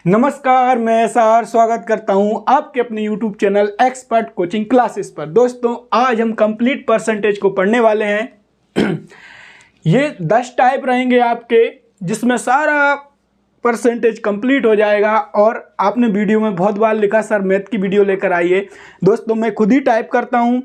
नमस्कार, मैं एसआर स्वागत करता हूं आपके अपने YouTube channel expert coaching classes पर। दोस्तों, आज हम कंप्लीट परसेंटेज को पढ़ने वाले हैं। ये 10 टाइप रहेंगे आपके, जिसमें सारा परसेंटेज कंप्लीट हो जाएगा। और आपने वीडियो में बहुत बार लिखा सर मैथ की वीडियो लेकर आइए। दोस्तों, मैं खुद ही टाइप करता हूँ,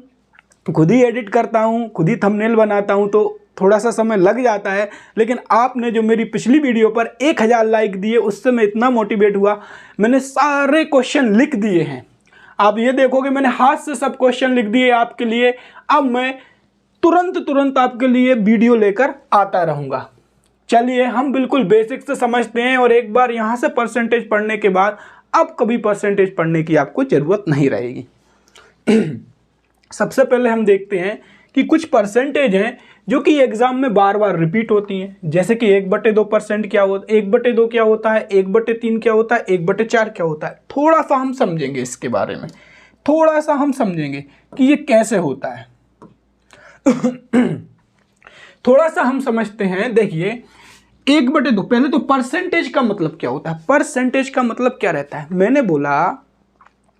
खुद ही एडिट करता हूँ, खुद ही थंबनेल बनाता हूँ, तो थोड़ा सा समय लग जाता है। लेकिन आपने जो मेरी पिछली वीडियो पर 1000 लाइक दिए, उससे मैं इतना मोटिवेट हुआ, मैंने सारे क्वेश्चन लिख दिए हैं। आप ये देखोगे मैंने हाथ से सब क्वेश्चन लिख दिए आपके लिए। अब मैं तुरंत आपके लिए वीडियो लेकर आता रहूँगा। चलिए हम बिल्कुल बेसिक से समझते हैं, और एक बार यहाँ से परसेंटेज पढ़ने के बाद अब कभी परसेंटेज पढ़ने की आपको ज़रूरत नहीं रहेगी। सबसे पहले हम देखते हैं कि कुछ परसेंटेज हैं जो कि एग्जाम में बार बार रिपीट होती हैं। जैसे कि 1/2% क्या होता है, 1/2 क्या होता है, 1/3 क्या होता है, 1/4 क्या होता है। थोड़ा सा हम समझेंगे इसके बारे में, थोड़ा सा हम समझेंगे कि ये कैसे होता है। थोड़ा सा हम समझते हैं। देखिए 1/2, पहले तो परसेंटेज का मतलब क्या होता है। परसेंटेज का मतलब क्या रहता है, मैंने बोला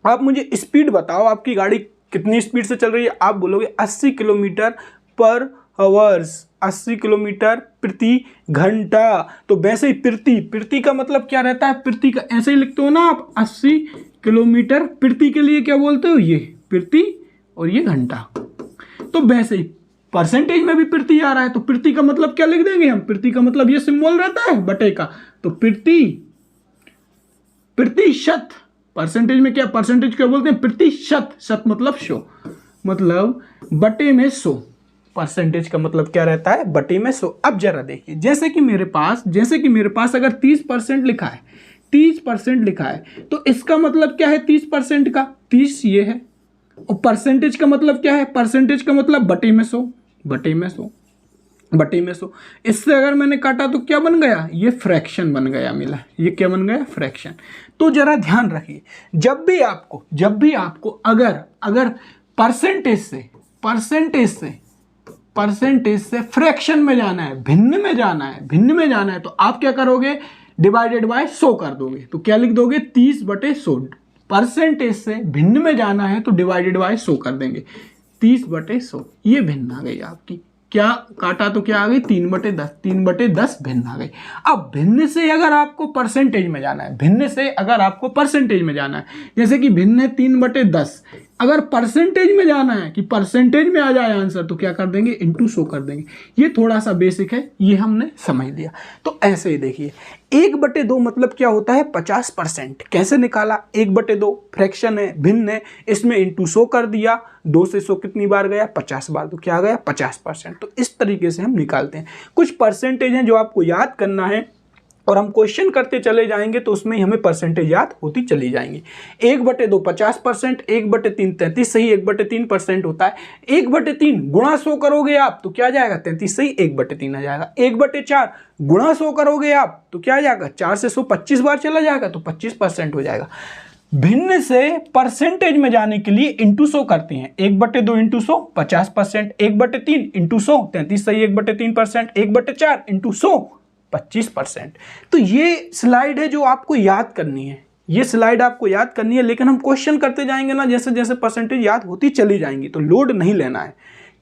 आप मुझे स्पीड बताओ, आपकी गाड़ी कितनी स्पीड से चल रही है। आप बोलोगे 80 किलोमीटर पर आवर्स, 80 किलोमीटर प्रति घंटा। तो वैसे ही प्रति का मतलब क्या रहता है, प्रति का ऐसे ही लिखते हो ना आप, 80 किलोमीटर प्रति के लिए क्या बोलते हो, ये प्रति और ये घंटा। तो वैसे ही परसेंटेज में भी प्रति आ रहा है, तो प्रति का मतलब क्या लिख देंगे हम, प्रति का मतलब ये सिंबल रहता है बटे का, तो प्रतिशत। परसेंटेज में क्या, परसेंटेज क्या बोलते हैं, प्रतिशत। शत मतलब 100, मतलब बटे में 100। परसेंटेज का मतलब क्या रहता है, बटे में 100। अब जरा देखिए, जैसे कि मेरे पास अगर 30% लिखा है, 30% लिखा है, तो इसका मतलब क्या है 30% का, 30 ये है। और परसेंटेज का मतलब क्या है, परसेंटेज का मतलब बटे में 100, बटे में 100, बटे में 100। इससे अगर मैंने काटा तो क्या बन गया, ये फ्रैक्शन बन गया मिला, ये क्या बन गया, फ्रैक्शन। तो जरा ध्यान रखिए, जब भी आपको अगर परसेंटेज से फ्रैक्शन में जाना है, भिन्न में जाना है, तो आप क्या करोगे, डिवाइडेड बाय 100 कर दोगे। तो क्या लिख दोगे, 30/100। परसेंटेज से भिन्न में जाना है तो डिवाइडेड बाय 100 कर देंगे, 30/100। ये भिन्न आ गई आपकी, क्या काटा तो क्या आ गई, 3/10, 3/10 भिन्न आ गई। अब भिन्न से अगर आपको परसेंटेज में जाना है, जैसे कि भिन्न है 3/10, अगर परसेंटेज में जाना है कि परसेंटेज में आ जाए आंसर, तो क्या कर देंगे, इंटू 100 कर देंगे। ये थोड़ा सा बेसिक है, ये हमने समझ लिया। तो ऐसे ही देखिए 1/2 मतलब क्या होता है, 50%। कैसे निकाला, 1/2 फ्रैक्शन है, भिन्न है, इसमें इंटू 100 कर दिया। 2 से 100 कितनी बार गया, 50 बार, तो क्या गया, 50%। तो इस तरीके से हम निकालते हैं। कुछ परसेंटेज हैं जो आपको याद करना है, और हम क्वेश्चन करते चले जाएंगे तो उसमें ही हमें परसेंटेज याद होती चली जाएंगी। 1/2 50%, 1/3 33 सही 1/3% होता है। 1/3 गुणा 100 करोगे आप तो क्या जाएगा, 33 सही 1/3 आ जाएगा। 1/4 गुणा 100 करोगे आप तो क्या आ जाएगा, 4 से 100 25 बार चला जाएगा, तो 25% हो जाएगा। भिन्न से परसेंटेज में जाने के लिए इंटू 100 करते हैं। 1/2 इंटू 100 50%, 1/3 इंटू 100 33 सही 1/3%, 1/4 इंटू 100 25%। तो ये स्लाइड है जो आपको याद करनी है, लेकिन हम क्वेश्चन करते जाएंगे ना, जैसे जैसे परसेंटेज याद होती चली जाएंगी, तो लोड नहीं लेना है।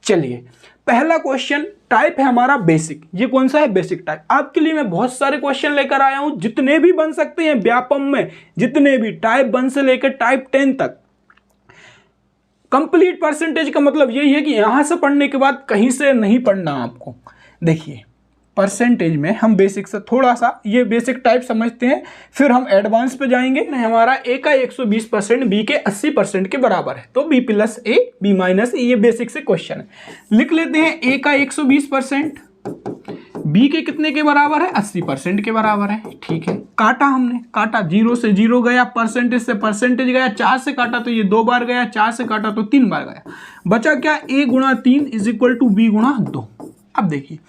चलिए पहला क्वेश्चन टाइप है हमारा बेसिक। ये कौन सा है, बेसिक टाइप। आपके लिए मैं बहुत सारे क्वेश्चन लेकर आया हूं, जितने भी बन सकते हैं व्यापम में, जितने भी टाइप 1 से लेकर टाइप 10 तक। कंप्लीट परसेंटेज का मतलब यही है कि यहां से पढ़ने के बाद कहीं से नहीं पढ़ना आपको। देखिए परसेंटेज में हम बेसिक से थोड़ा सा ये बेसिक टाइप समझते हैं, फिर हम एडवांस पे जाएंगे। हमारा ए का 120% बी के 80% के बराबर है, तो b + a b - a, ये बेसिक से क्वेश्चन है। लिख लेते हैं ए का 120%, बी के कितने के बराबर है, 80% के बराबर है। ठीक है, काटा हमने, काटा 0 से 0 गया, परसेंटेज से परसेंटेज गया, 4 से काटा तो ये 2 बार गया, 4 से काटा तो 3 बार गया। बचा क्या, a × 3 = b × 2। अब देखिए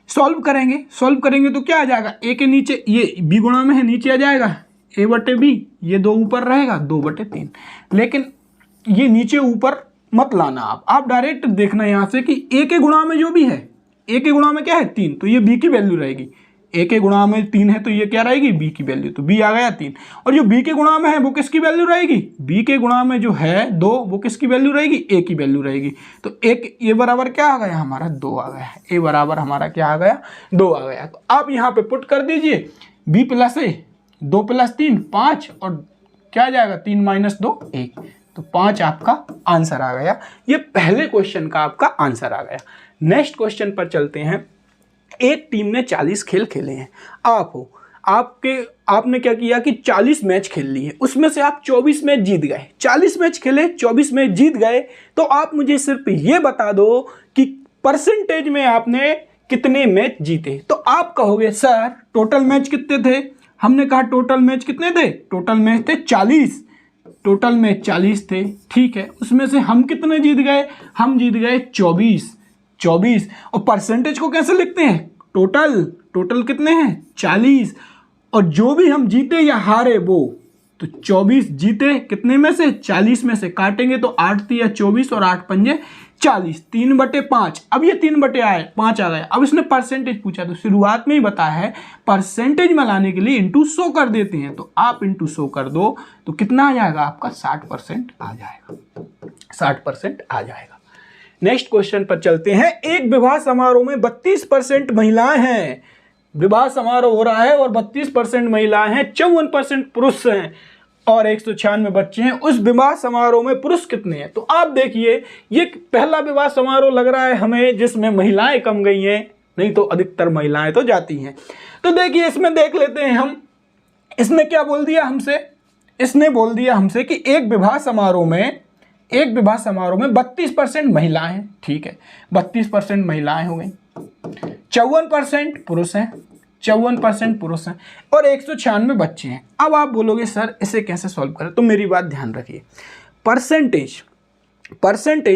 सॉल्व करेंगे तो क्या आ जाएगा, ए के नीचे ये बी गुणा में है, नीचे आ जाएगा a/b, ये 2 ऊपर रहेगा 2/3। लेकिन ये नीचे ऊपर मत लाना आप डायरेक्ट देखना यहाँ से कि ए के गुणा में जो भी है, ए के गुणा में क्या है 3, तो ये बी की वैल्यू रहेगी ए के गुणा में 3 है तो ये क्या रहेगी, बी की वैल्यू, तो बी आ गया 3। और जो बी के गुणा में है वो किसकी वैल्यू रहेगी, बी के गुणा में जो है 2 वो किसकी वैल्यू रहेगी, ए की वैल्यू रहेगी। तो एक ए बराबर क्या आ गया हमारा 2 आ गया, ए बराबर हमारा क्या आ गया 2 आ गया। तो आप यहाँ पे पुट कर दीजिए बी प्लस ए, 2 + 3 5 और क्या आ जाएगा 3 - 2 1, तो 5 आपका आंसर आ गया। ये पहले क्वेश्चन का आपका आंसर आ गया। नेक्स्ट क्वेश्चन पर चलते हैं। एक टीम ने 40 खेल खेले हैं, आप हो, आपने क्या किया कि 40 मैच खेल लिए, उसमें से आप 24 मैच जीत गए। 40 मैच खेले 24 मैच जीत गए, तो आप मुझे सिर्फ ये बता दो कि परसेंटेज में आपने कितने मैच जीते। तो आप कहोगे सर टोटल मैच कितने थे, हमने कहा टोटल मैच कितने थे, टोटल मैच थे 40, टोटल मैच 40 थे, ठीक है। उसमें से हम कितने जीत गए, हम जीत गए 24। और परसेंटेज को कैसे लिखते हैं, टोटल कितने हैं 40, और जो भी हम जीते या हारे वो, तो 24 जीते कितने में से, 40 में से काटेंगे तो 8 × 24 और 8 × 5 = 40, 3/5। अब ये 3/5 आ गया। अब इसने परसेंटेज पूछा तो शुरुआत में ही बताया है परसेंटेज में लाने के लिए इंटू 100 कर देते हैं, तो आप इंटू 100 कर दो तो कितना आ जाएगा आपका 60% आ जाएगा, 60% आ जाएगा। नेक्स्ट क्वेश्चन पर चलते हैं। एक विवाह समारोह में 32% महिलाएं हैं, विवाह समारोह हो रहा है और 32% महिलाएं हैं, 54% पुरुष हैं और 196 बच्चे हैं। उस विवाह समारोह में पुरुष कितने हैं। तो आप देखिए ये पहला विवाह समारोह लग रहा है हमें जिसमें महिलाएं कम गई हैं, नहीं तो अधिकतर महिलाएं तो जाती हैं। तो देखिए इसमें देख लेते हैं हम, इसने क्या बोल दिया हमसे, इसने बोल दिया हमसे कि एक विवाह समारोह में 32% महिलाएं हैं, ठीक है, 32% महिलाएं हो गई, 54% पुरुष हैं, 54% पुरुष हैं और 196 बच्चे हैं। अब आप बोलोगे सर इसे कैसे सॉल्व करें, तो मेरी बात ध्यान रखिए। परसेंटेज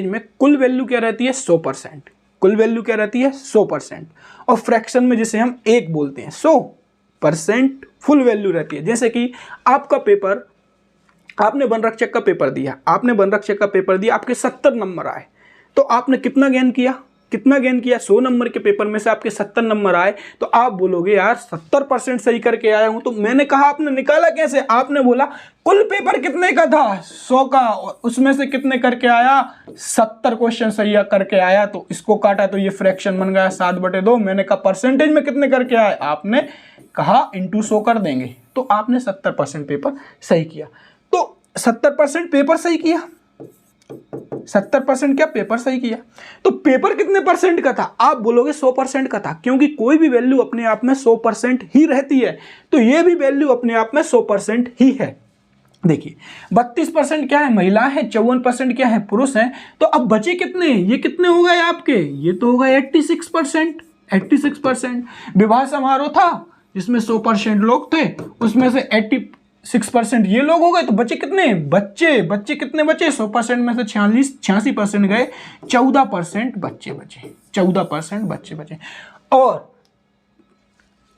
में कुल वैल्यू क्या रहती है 100%, कुल वैल्यू क्या रहती है 100%, और फ्रैक्शन में जिसे हम 1 बोलते हैं 100% फुल वैल्यू रहती है। जैसे कि आपका पेपर, आपने वनरक्षक का पेपर दिया, आपके 70 नंबर आए, तो आपने कितना गेन किया 100 नंबर के पेपर में से आपके 70 नंबर आए, तो आप बोलोगे यार 70% सही करके आया हूं। तो मैंने कहा आपने निकाला कैसे, आपने बोला कुल पेपर कितने का था 100 का, उसमें से कितने करके आया 70 क्वेश्चन सही करके आया, तो इसको काटा तो ये फ्रैक्शन बन गया 7/2। मैंने कहा परसेंटेज में कितने करके आए, आपने कहा इंटू 100 कर देंगे, तो आपने 70% पेपर सही किया। तो 70% पेपर सही किया, 70% क्या पेपर सही किया। तो पेपर कितने परसेंट का था, आप बोलोगे 100% का था, क्योंकि कोई भी वैल्यू अपने आप में 100% ही रहती है, तो ये भी वैल्यू अपने आप में 100% ही है। देखिए 32% क्या है महिला है, 54% क्या है पुरुष है। तो अब बचे कितने, ये कितने हो गए आपके, ये तो हो गए 86%। विवाह समारोह था जिसमें 100% लोग थे, उसमें से 86% ये लोग हो गए, तो बचे कितने, बच्चे कितने बचे, 100% में से 86% गए, 14% बच्चे बचे, 14% बच्चे बचे।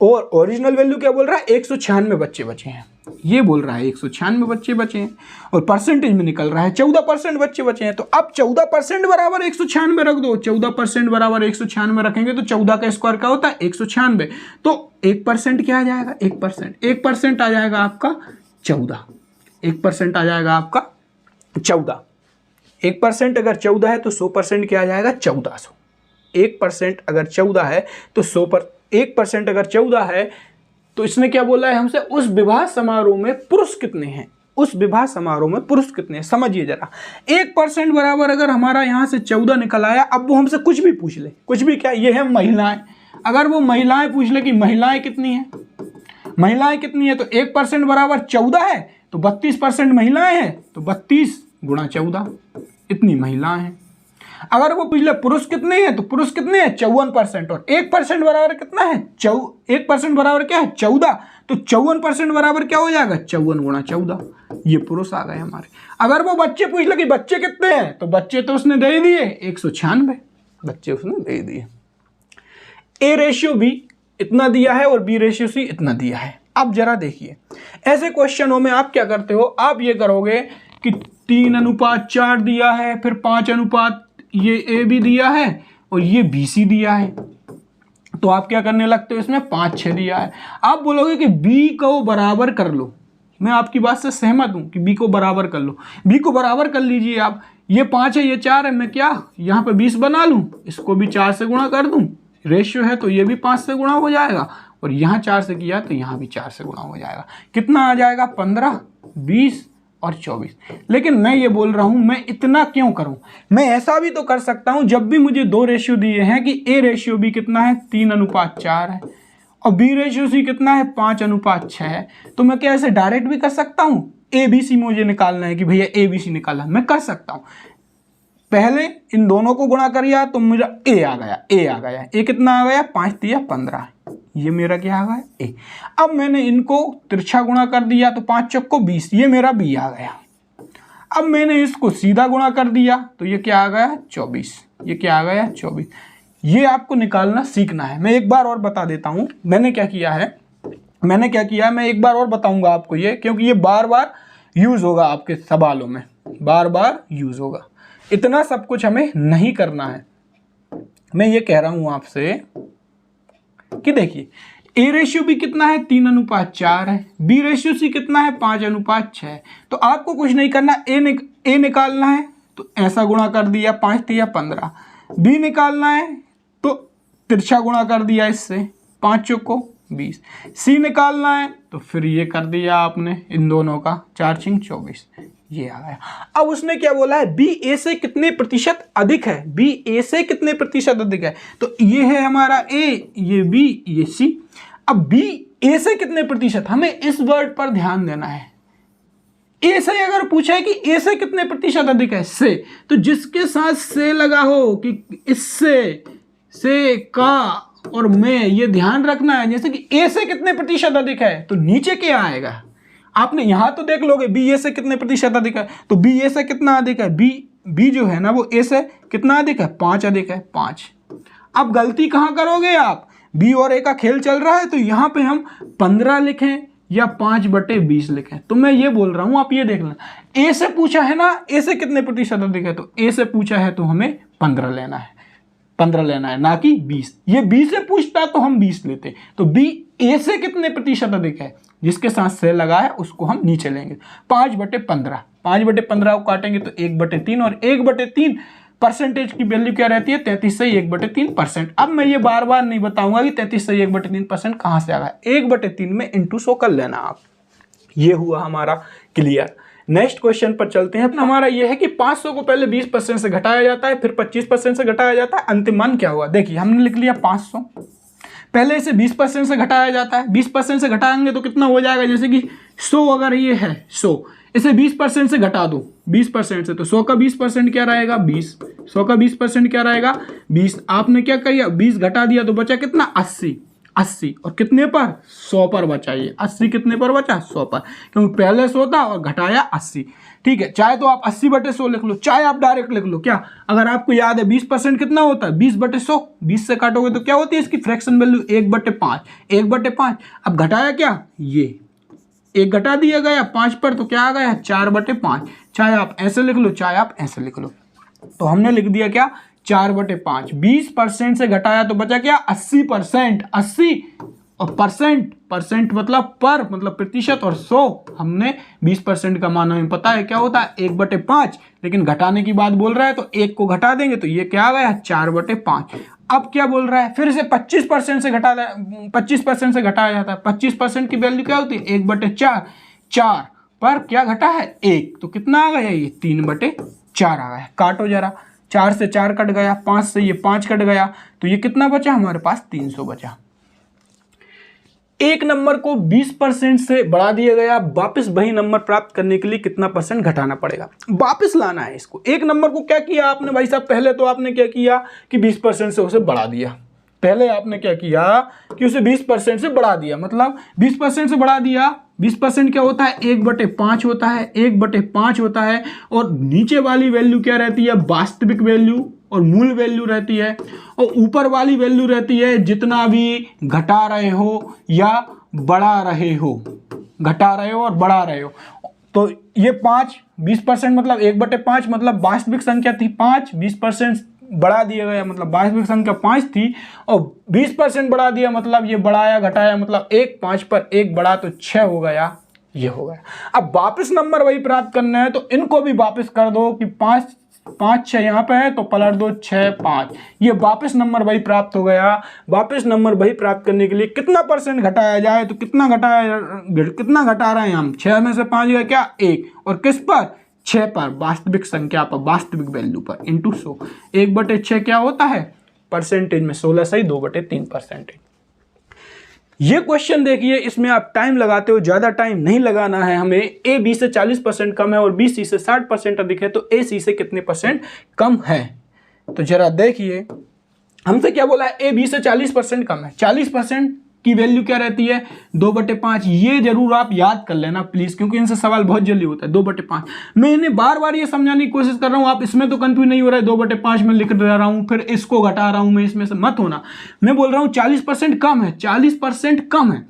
और ओरिजिनल वैल्यू क्या बोल रहा है 196 बच्चे बचे हैं, ये बोल रहा है 196 बच्चे बचे हैं, और परसेंटेज में निकल रहा है 14% बच्चे बचे हैं। तो अब 14% बराबर 196 रख दो, 14% बराबर 196 रखेंगे तो 14 का स्क्वायर क्या होता है 196, तो 1% क्या आ जाएगा 1% आ जाएगा आपका 14, 1% आ जाएगा आपका 14। 1% अगर 14 है तो 100% क्या आ जाएगा 1400। 1% अगर 14 है तो 1% अगर 14 है तो इसने क्या बोला है हमसे, उस विवाह समारोह में पुरुष कितने हैं, उस विवाह समारोह में पुरुष कितने हैं, समझिए जरा। 1% बराबर अगर हमारा यहाँ से 14 निकल आया, अब वो हमसे कुछ भी पूछ ले, कुछ भी क्या, ये है महिलाएं, अगर वो महिलाएं पूछ ले कि महिलाएं कितनी हैं, तो 1% बराबर 14 है, तो 32% महिलाएं हैं, तो 32 × 14 इतनी महिलाएं हैं। अगर वो पूछ ले पुरुष कितने हैं, तो पुरुष कितने हैं 54%, और 1% बराबर कितना है 1% बराबर क्या है 14, तो 54% बराबर क्या हो जाएगा 54 × 14, ये पुरुष आ गए हमारे। अगर वो बच्चे पूछ ले कि बच्चे कितने हैं, तो बच्चे तो उसने दे दिए 196 बच्चे उसने दे दिए। A/B इतना दिया है और B/C इतना दिया है। अब जरा देखिए ऐसे क्वेश्चनों में आप क्या करते हो, आप ये करोगे कि 3:4 दिया है, फिर 5 अनुपात ये A भी दिया है और ये BC दिया है, तो आप क्या करने लगते हो, इसमें 5 6 दिया है, आप बोलोगे कि बी को बराबर कर लो। मैं आपकी बात से सहमत हूं कि बी को बराबर कर लो, बी को बराबर कर लीजिए आप। ये 5 है, ये 4 है, मैं क्या यहाँ पे 20 बना लूँ, इसको भी 4 से गुणा कर दूँ, रेशियो है तो ये भी 5 से गुणा हो जाएगा, और यहाँ 4 से किया तो यहाँ भी 4 से गुणा हो जाएगा। कितना आ जाएगा, 15, 20 और 24। लेकिन मैं ये बोल रहा हूँ, मैं इतना क्यों करूँ, मैं ऐसा भी तो कर सकता हूँ, जब भी मुझे 2 रेशियो दिए हैं कि ए रेशियो बी कितना है, 3:4 है, और बी रेशियो सी कितना है, 5:6 है, तो मैं क्या ऐसे डायरेक्ट भी कर सकता हूँ, ए बी सी मुझे निकालना है कि भैया ए बी सी निकालना, मैं कर सकता हूँ। पहले इन दोनों को गुणा करिए तो मेरा ए आ गया, ए कितना आ गया, 5 3 15, ये मेरा क्या आ गया, ए। अब मैंने इनको तिरछा गुणा कर दिया तो 5 चौको 20, ये मेरा बी आ गया। अब मैंने इसको सीधा गुणा कर दिया तो ये क्या आ गया, 24, ये क्या आ गया, 24। ये आपको निकालना सीखना है। मैं एक बार और बता देता हूं मैंने क्या किया है, मैं एक बार और बताऊंगा आपको ये, क्योंकि ये बार बार यूज होगा आपके सवालों में, बार बार यूज होगा, इतना सब कुछ हमें नहीं करना है। मैं ये कह रहा हूं आपसे कि देखिए ए रेशियो भी कितना है, 3:4 है, बी रेशियो सी कितना है, 5:6 है। तो आपको कुछ नहीं करना, ए निकालना है तो ऐसा गुणा कर दिया, 5 3 15, बी निकालना है तो तिरछा गुणा कर दिया इससे, 5 चौको 20, सी निकालना है तो फिर ये कर दिया आपने इन दोनों का, 4 6 24, ये आ गया। अब उसने क्या बोला है, बी ए से कितने प्रतिशत अधिक है, बी ए से कितने प्रतिशत अधिक है, तो ये है हमारा ए, ये बी, ये सी। अब बी ए से कितने प्रतिशत, हमें इस वर्ड पर ध्यान देना है। ए से अगर पूछा है कि ए से कितने प्रतिशत अधिक है, से, तो जिसके साथ से लगा हो कि इससे, से, का और में, ये ध्यान रखना है। जैसे कि ए से कितने प्रतिशत अधिक है तो नीचे क्या आएगा, आपने यहां तो देख लोगे बी ए से कितने प्रतिशत अधिक है, तो बी ए से कितना अधिक है, बी जो है ना वो ए से कितना अधिक है, 5 अधिक है, 5। अब गलती कहां करोगे आप, बी और ए का खेल चल रहा है तो यहां पे हम 15 लिखें या 5/20 लिखें। तो मैं ये बोल रहा हूं, आप ये देख लेना, ए से पूछा है ना, ए से कितने प्रतिशत अधिक है, तो ए से पूछा है तो हमें 15 लेना है, 15 लेना है, ना कि 20। ये बी से पूछता तो हम 20 लेते। तो बी ए से कितने प्रतिशत अधिक है, जिसके साथ से लगा है उसको हम नीचे लेंगे, 5/15, 5/15 को काटेंगे तो 1/3, और 1/3 परसेंटेज की वैल्यू क्या रहती है, 33 से 1/3%। अब मैं ये बार बार नहीं बताऊंगा कि 33 से 1/3% कहां से आ गया, 1/3 में इंटू 100 कर लेना आप। ये हुआ हमारा क्लियर। नेक्स्ट क्वेश्चन पर चलते हैं। हमारा ये है कि 500 को पहले 20% से घटाया जाता है, फिर 25% से घटाया जाता है, अंतिम मान क्या हुआ। देखिए हमने लिख लिया 500, पहले इसे 20% से घटाया जाता है, 20% से घटाएंगे तो कितना हो जाएगा, जैसे कि 100 अगर ये है 100, इसे 20% से घटा दो 20% से, तो 100 का 20% क्या रहेगा, 20, 100 का 20% क्या रहेगा, 20। आपने क्या किया, 20 घटा दिया तो बचा कितना, 80, और कितने पर, 100 पर बचा। ये 80 कितने पर बचा, 100 पर, क्योंकि पहले 100 था और घटाया 80। ठीक है, चाहे तो आप 80/100 लिख लो, चाहे आप डायरेक्ट लिख लो। क्या, अगर आपको याद है 20% कितना होता है, 20/100, 20 से काटोगे तो क्या होती है इसकी फ्रैक्शन वैल्यू, 1/5, 1/5। अब घटाया क्या, ये 1 घटा दिया गया 5 पर, तो क्या आ गया, 4/5। चाहे आप ऐसे लिख लो, चाहे आप ऐसे लिख लो, तो हमने लिख दिया क्या, 4/5। 20% से घटाया तो बचा क्या, 80%, 80, और परसेंट मतलब पर, मतलब प्रतिशत, और 100 हमने 20% का मान हमें पता है क्या होता है, 1/5, लेकिन घटाने की बात बोल रहा है तो 1 को घटा देंगे तो ये क्या आ गया, 4/5। अब क्या बोल रहा है, फिर से 25% से घटा, 25% से घटाया जाता है। 25% की वैल्यू क्या होती है, 1/4, 4 पर क्या घटा है, 1, तो कितना आ गया, ये 3/4 आ गया। काटो जरा, 4 से 4 कट गया, 5 से ये 5 कट गया, तो ये कितना बचा हमारे पास, 300 बचा। एक नंबर को 20% से बढ़ा दिया गया, वापस वही नंबर प्राप्त करने के लिए कितना परसेंट घटाना पड़ेगा, वापस लाना है इसको। एक नंबर को क्या किया आपने भाई साहब, पहले तो आपने क्या किया कि 20% से उसे बढ़ा दिया। पहले आपने क्या किया कि उसे 20% से बढ़ा दिया, मतलब 20% से बढ़ा दिया। 20% क्या होता है, 1/5 होता है, 1/5 होता है, और नीचे वाली वैल्यू क्या रहती है, वास्तविक वैल्यू और मूल वैल्यू रहती है, और ऊपर वाली वैल्यू रहती है जितना भी घटा रहे हो या बढ़ा रहे हो, घटा रहे हो और बढ़ा रहे हो। तो ये 5, 20% मतलब 1/5 मतलब वास्तविक संख्या थी 5, 20% बढ़ा दिया गया, मतलब वास्तविक संख्या 5 थी और 20% बढ़ा दिया, मतलब ये बढ़ाया घटाया, मतलब 1 5 पर 1 बढ़ा तो 6 हो गया, ये हो गया। अब वापस नंबर वही प्राप्त करना है तो इनको भी वापस कर दो कि 5 5 6 यहाँ पे है तो पलट दो 6 5, ये वापस नंबर वही प्राप्त हो गया। वापस नंबर वही प्राप्त करने के लिए कितना परसेंट घटाया जाए, तो कितना घटा रहे हैं हम, 6 में से 5 गया क्या 1, और किस पर 6 पर, वास्तविक संख्या पर, वास्तविक वैल्यू पर, इंटू 100। 1/6 क्या होता है परसेंटेज में, 16 सही 2/3%। ये क्वेश्चन देखिए, इसमें आप टाइम लगाते हो, ज़्यादा टाइम नहीं लगाना है हमें। ए बी से 40% कम है और बी सी से 60% अधिक है, तो ए सी से कितने परसेंट कम है। तो जरा देखिए हमसे क्या बोला है, ए बी से 40% कम है। 40% की वैल्यू क्या रहती है 2/5। ये जरूर आप याद कर लेना प्लीज, क्योंकि इनसे सवाल बहुत जल्दी होता है। 2/5 मैं इन्हें बार बार ये समझाने की कोशिश कर रहा हूं, आप इसमें तो कंफ्यूज नहीं हो रहा है। 2/5 में लिख दे रहा हूं, फिर इसको घटा रहा हूं मैं, इसमें से मत होना। मैं बोल रहा हूं 40% कम है, 40% कम है,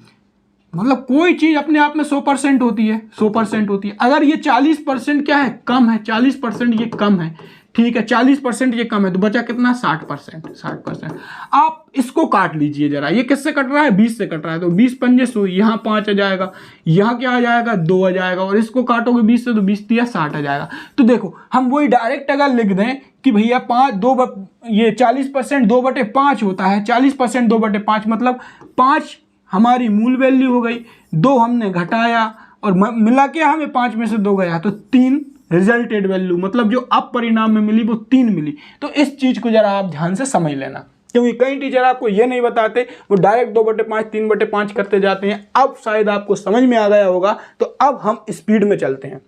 मतलब कोई चीज अपने आप में 100% होती है, 100% होती है। अगर ये 40% क्या है कम है, 40% ये कम है, ठीक है, 40% ये कम है, तो बचा कितना 60%। 60% आप इसको काट लीजिए जरा, ये किससे कट रहा है 20 से कट रहा है, तो 20 पंजे 100, यहाँ 5 आ जाएगा, यहाँ क्या आ जाएगा 2 आ जाएगा, और इसको काटोगे 20 से तो 20 दिया 60 आ जाएगा। तो देखो हम वही डायरेक्ट अगर लिख दें कि भैया 40% 2/5 होता है, 40% 2/5 मतलब 5 हमारी मूल वैल्यू हो गई, 2 हमने घटाया और मिला के हमें 5 में से 2 गया तो 3 रिजल्टेड वैल्यू, मतलब जो अब परिणाम में मिली वो 3 मिली। तो इस चीज को जरा आप ध्यान से समझ लेना, क्योंकि कई टीचर आपको ये नहीं बताते, वो डायरेक्ट 2/5 3/5 करते जाते हैं। अब शायद आपको समझ में आ गया होगा, तो अब हम स्पीड में चलते हैं।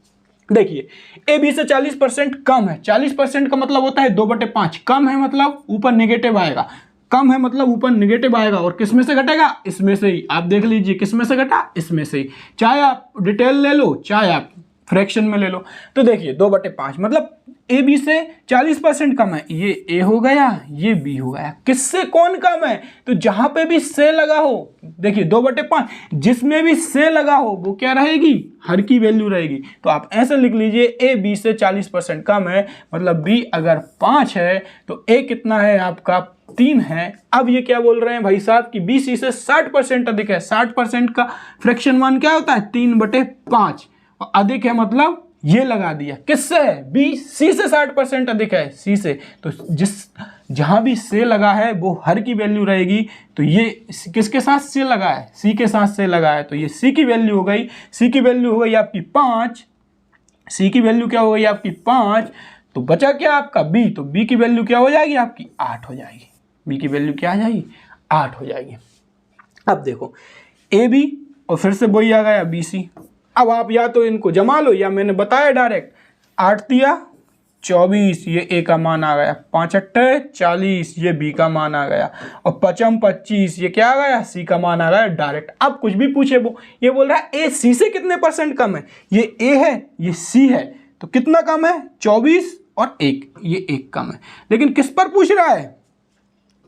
देखिए ए बी से 40% कम है, 40% का मतलब होता है 2/5, कम है मतलब ऊपर नेगेटिव आएगा, कम है मतलब ऊपर नेगेटिव आएगा, और किस में से घटेगा इसमें से ही। आप देख लीजिए किस में से घटा, इसमें से ही, चाहे आप डिटेल ले लो चाहे आप फ्रैक्शन में ले लो। तो देखिए 2/5 मतलब ए बी से 40% कम है, ये ए हो गया ये बी हो गया। किससे कौन कम है, तो जहां पे भी से लगा हो, देखिए 2/5 जिसमें भी से लगा हो वो क्या रहेगी, हर की वैल्यू रहेगी। तो आप ऐसे लिख लीजिए ए बी से 40% कम है, मतलब बी अगर 5 है तो ए कितना है आपका 3 है। अब ये क्या बोल रहे हैं भाई साहब कि बी सी से 60% अधिक है। 60% का फ्रैक्शन मान क्या होता है 3/5, और अधिक है मतलब ये लगा दिया, किससे है बी सी से 60% अधिक है, सी से, तो जहां भी से लगा है वो हर की वैल्यू रहेगी। तो ये किसके साथ से लगा है, सी के साथ से लगा है, तो ये सी की वैल्यू हो गई, सी की वैल्यू हो गई आपकी 5, सी की वैल्यू क्या हो गई आपकी 5, तो बचा क्या आपका बी, तो बी की वैल्यू क्या हो जाएगी आपकी 8 हो जाएगी, बी की वैल्यू क्या आ जाएगी 8 हो जाएगी। अब देखो ए बी और फिर से वही आ गया बी सी। अब आप या तो इनको जमा लो, या मैंने बताया डायरेक्ट 8 दिया 24, ये ए का मान आ गया, 5 8 40, ये बी का मान आ गया, और 5 25, ये क्या आ गया सी का मान आ गया डायरेक्ट। अब कुछ भी पूछे वो, ये बोल रहा है ए सी से कितने परसेंट कम है, ये ए है ये सी है, तो कितना कम है 24 और 1, ये 1 कम है। लेकिन किस पर पूछ रहा है,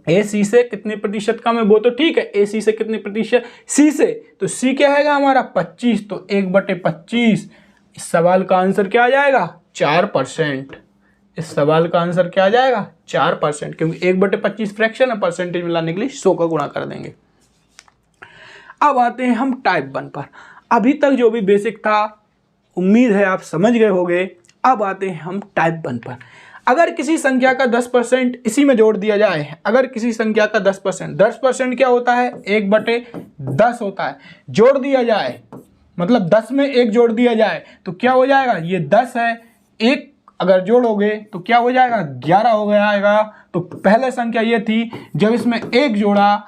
ए सी से कितने प्रतिशत कम है, वो तो ठीक है, ए सी से कितने प्रतिशत, सी से, तो सी क्या है हमारा 25, तो 1/25। इस सवाल का आंसर क्या आ जाएगा 4%। इस सवाल का आंसर क्या आ जाएगा 4%, क्योंकि 1/25 फ्रैक्शन है, परसेंटेज में लाने के लिए 100 का गुणा कर देंगे। अब आते हैं हम टाइप 1 पर। अभी तक जो भी बेसिक था उम्मीद है आप समझ गए होंगे। अब आते हैं हम टाइप 1 पर। अगर किसी संख्या का 10% इसी में जोड़ दिया जाए, अगर किसी संख्या का 10% क्या होता है 1/10 होता है, जोड़ दिया जाए, मतलब 10 में 1 जोड़ दिया जाए तो क्या हो जाएगा, ये 10 है, 1 अगर जोड़ोगे तो क्या हो जाएगा 11 हो जाएगा। तो पहले संख्या ये थी, जब इसमें 1 जोड़ा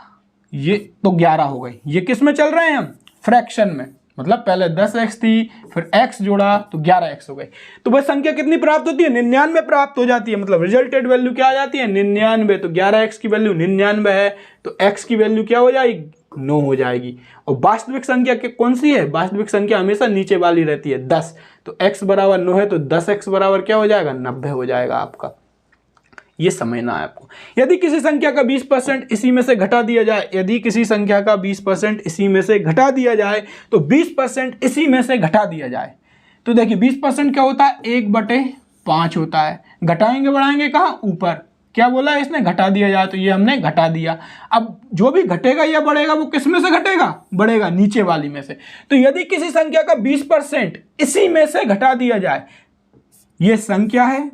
ये तो 11 हो गई। ये किस में चल रहे हैं हम, फ्रैक्शन में, मतलब पहले 10x थी फिर x जोड़ा तो 11x हो गई। तो वह संख्या कितनी प्राप्त होती है 99 प्राप्त हो जाती है, मतलब रिजल्टेड वैल्यू क्या आ जाती है 99। तो 11x की वैल्यू 99 है, तो x की वैल्यू क्या हो जाएगी 9 हो जाएगी। और वास्तविक संख्या कौन सी है, वास्तविक संख्या हमेशा नीचे वाली रहती है 10, तो x बराबर 9 है, तो 10x बराबर क्या हो जाएगा 90 हो जाएगा आपका। ये समझना है आपको। यदि किसी संख्या का 20% इसी में से घटा दिया जाए, यदि किसी संख्या का 20% इसी में से घटा दिया जाए, तो 20% इसी में से घटा दिया जाए, तो देखिए 20% क्या होता है 1/5 होता है। घटाएंगे बढ़ाएंगे कहाँ ऊपर, क्या बोला है इसने, घटा दिया जाए, तो ये हमने घटा दिया। अब जो भी घटेगा या बढ़ेगा वो किस में से घटेगा, बढ़ेगा, नीचे वाली में से। तो यदि किसी संख्या का 20% इसी में से घटा दिया जाए, ये संख्या है,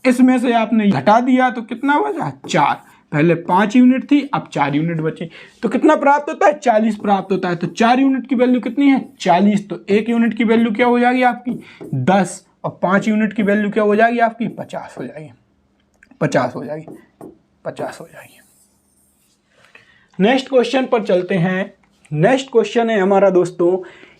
इसमें से आपने घटा दिया तो कितना बचा, 4। पहले 5 यूनिट थी, अब 4 यूनिट बची, तो कितना प्राप्त होता है, 40 प्राप्त होता है। तो 4 यूनिट की वैल्यू कितनी है, 40। तो 1 यूनिट की वैल्यू क्या हो जाएगी आपकी, 10, और 5 यूनिट की वैल्यू क्या हो जाएगी आपकी, 50 हो जाएगी, 50 हो जाएगी, 50 हो जाएगी। नेक्स्ट क्वेश्चन पर चलते हैं। नेक्स्ट क्वेश्चन है हमारा दोस्तों,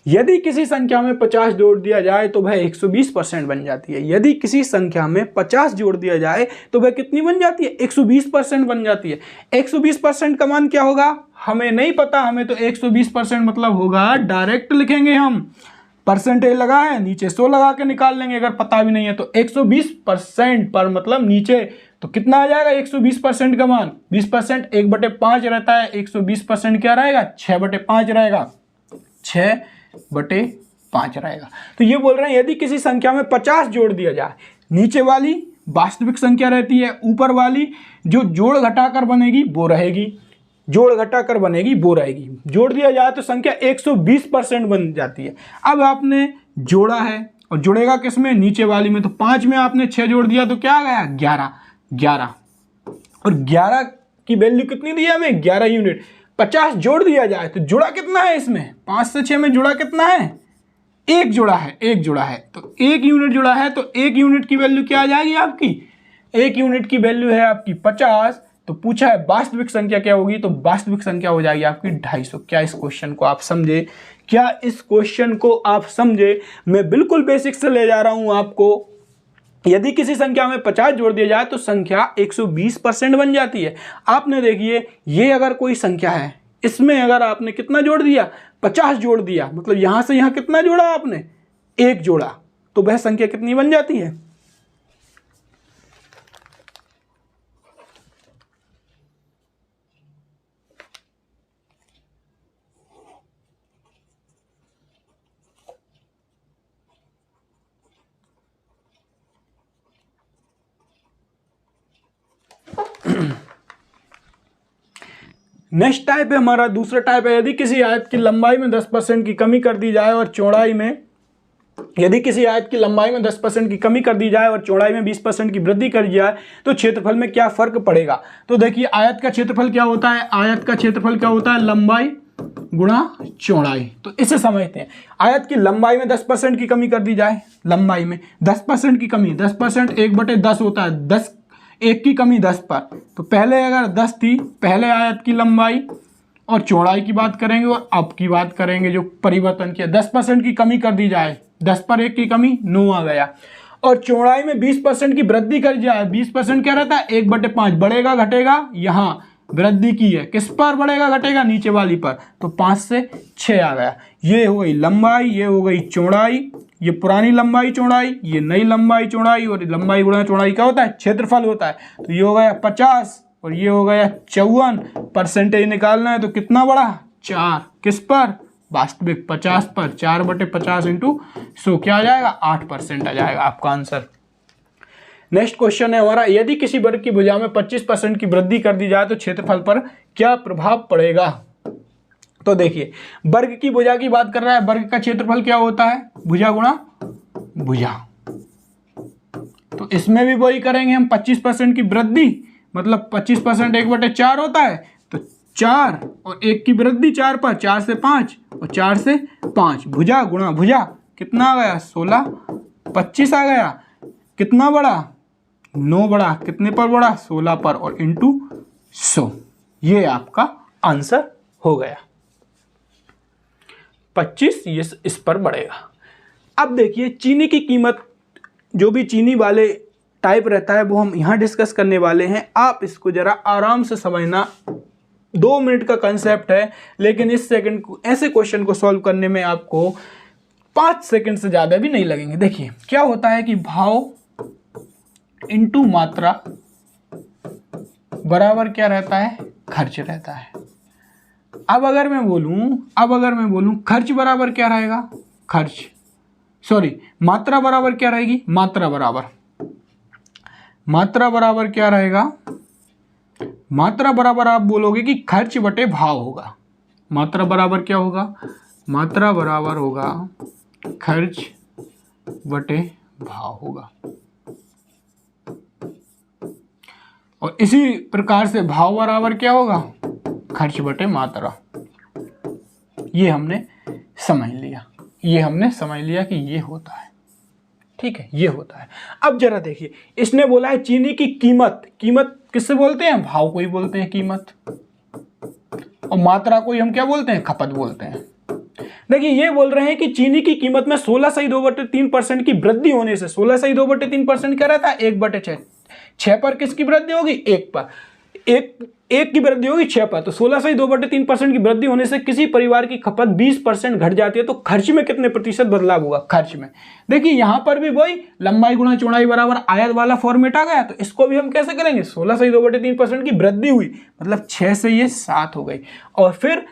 यदि किसी संख्या में 50 जोड़ दिया जाए तो वह 120% बन जाती है। यदि किसी संख्या में 50 जोड़ दिया जाए तो वह कितनी बन जाती है, 120% बन जाती है। 120% का मान क्या होगा, हमें नहीं पता, हमें तो 120% मतलब होगा, डायरेक्ट लिखेंगे हम, परसेंटेज लगा है नीचे 100 लगा के निकाल लेंगे, अगर पता भी नहीं है तो 120% पर मतलब नीचे, तो कितना आ जाएगा 120% का मान, 20% 1/5 रहता है, 120% क्या रहेगा, 6/5 रहेगा, 6/5 रहेगा। तो ये बोल रहे हैं यदि किसी संख्या में 50 जोड़ दिया जाए, नीचे वाली वास्तविक संख्या रहती है, ऊपर वाली जो जोड़ घटाकर बनेगी वो रहेगी, जोड़ घटाकर बनेगी वो रहेगी। जोड़ दिया जाए तो संख्या 120% बन जाती है। अब आपने जोड़ा है और जुड़ेगा किसमें, नीचे वाली में, तो 5 में आपने 6 जोड़ दिया तो क्या आ गया, 11, और 11 की वैल्यू कितनी दी है हमें, 11 यूनिट। 50 जोड़ दिया जाए तो जुड़ा कितना है इसमें, 5 से 6 में जुड़ा कितना है, 1 जुड़ा है, 1 जुड़ा है, तो 1 यूनिट जुड़ा है, तो 1 यूनिट की वैल्यू क्या आ जाएगी आपकी, 1 यूनिट की वैल्यू है आपकी 50। तो पूछा है वास्तविक संख्या क्या होगी, तो वास्तविक संख्या हो जाएगी आपकी 250। क्या इस क्वेश्चन को आप समझे, क्या इस क्वेश्चन को आप समझे, मैं बिल्कुल बेसिक से ले जा रहा हूं आपको। यदि किसी संख्या में 50 जोड़ दिया जाए तो संख्या 120% बन जाती है। आपने देखिए, ये अगर कोई संख्या है, इसमें अगर आपने कितना जोड़ दिया, 50 जोड़ दिया, मतलब यहां से यहां कितना जोड़ा आपने, 1 जोड़ा, तो वह संख्या कितनी बन जाती है, नेक्स्ट टाइप है हमारा, दूसरा टाइप है, यदि किसी आयत की लंबाई में 10% की कमी कर दी जाए और चौड़ाई में, यदि किसी आयत की लंबाई में 10% की कमी कर दी जाए और चौड़ाई में 20% की वृद्धि कर दी जाए तो क्षेत्रफल में क्या फर्क पड़ेगा। तो देखिए, आयत का क्षेत्रफल क्या होता है, आयत का क्षेत्रफल क्या होता है, लंबाई गुणा चौड़ाई। तो इसे समझते हैं, आयत की लंबाई में 10% की कमी कर दी जाए, लंबाई में 10% की कमी, 10% 1/10 होता है, 10 1 की कमी 10 पर, तो पहले अगर 10 थी, पहले आयत की लंबाई और चौड़ाई की बात करेंगे और अब की बात करेंगे जो परिवर्तन किया, 10% की कमी कर दी जाए, 10 पर 1 की कमी 9 आ गया, और चौड़ाई में 20% की वृद्धि कर जाए, 20% क्या रहता है, 1/5, बढ़ेगा घटेगा, यहाँ वृद्धि की है, किस पर बढ़ेगा घटेगा, नीचे वाली पर, तो 5 से 6 आ गया। ये हो गई लंबाई, ये हो गई चौड़ाई, ये पुरानी लंबाई चौड़ाई, ये नई लंबाई चौड़ाई, और लंबाई गुणा चौड़ाई क्या होता है, क्षेत्रफल होता है। तो ये हो गया 50 और ये हो गया 54, परसेंटेज निकालना है तो कितना बड़ा, 4, किस पर, वास्तविक 50 पर, 4/50 इंटू 100 क्या आ जाएगा, 8% आ जाएगा आपका आंसर। नेक्स्ट क्वेश्चन है हमारा, यदि किसी वर्ग की भुजा में 25% की वृद्धि कर दी जाए तो क्षेत्रफल पर क्या प्रभाव पड़ेगा। तो देखिए, वर्ग की भुजा की बात कर रहा है, वर्ग का क्षेत्रफल क्या होता है, भुजा गुणा भुजा, तो इसमें भी वही करेंगे हम, 25% की वृद्धि, मतलब 25% 1/4 होता है, तो 4 और 1 की वृद्धि 4 पर, 4 से 5 और 4 से 5, भुजा गुणा भुजा, कितना आ गया, 16, 25 आ गया, कितना बड़ा, 9 बड़ा, कितने पर बड़ा, 16 पर, और इंटू 100, ये आपका आंसर हो गया। 25 ये इस पर बढ़ेगा। अब देखिए, चीनी की कीमत, जो भी चीनी वाले टाइप रहता है वो हम यहाँ डिस्कस करने वाले हैं, आप इसको जरा आराम से समझना, 2 मिनट का कंसेप्ट है, लेकिन इस सेकंड को, ऐसे क्वेश्चन को सॉल्व करने में आपको 5 सेकंड से ज़्यादा भी नहीं लगेंगे। देखिए क्या होता है कि भाव इंटू मात्रा बराबर क्या रहता है, खर्च रहता है। अब अगर मैं बोलूं खर्च बराबर क्या रहेगा, मात्रा बराबर क्या रहेगी, मात्रा बराबर मात्रा बराबर क्या रहेगा, मात्रा बराबर आप बोलोगे कि खर्च बटे भाव होगा। मात्रा बराबर क्या होगा, मात्रा बराबर होगा खर्च बटे भाव होगा। और इसी प्रकार से भाव बराबर क्या होगा, खर्च बटे मात्रा। ये हमने समझ लिया, ये हमने समझ लिया कि ये होता है, ठीक है, ये होता है। अब जरा देखिए, इसने बोला है चीनी की कीमत, कीमत किससे बोलते हैं, भाव को ही बोलते हैं कीमत, और मात्रा को ही हम क्या बोलते हैं, खपत बोलते हैं। देखिए ये बोल रहे हैं कि चीनी की कीमत में 16.2/3% की वृद्धि होने से, 16.2/3% क्या रहता है, 1/6, 6 पर किसकी वृद्धि होगी, 1 पर, एक की वृद्धि होगी 6 पर, तो 16.2/3% की वृद्धि होने से किसी परिवार की खपत 20% घट जाती है, तो खर्च में कितने प्रतिशत बदलाव होगा, खर्च में। देखिए यहां पर भी वही लंबाई गुणा चौड़ाई बराबर आयत वाला फॉर्मेट आ गया, तो इसको भी हम कैसे करेंगे, 16.2/3% की वृद्धि हुई, मतलब 6 से ये 7 हो गई, और फिर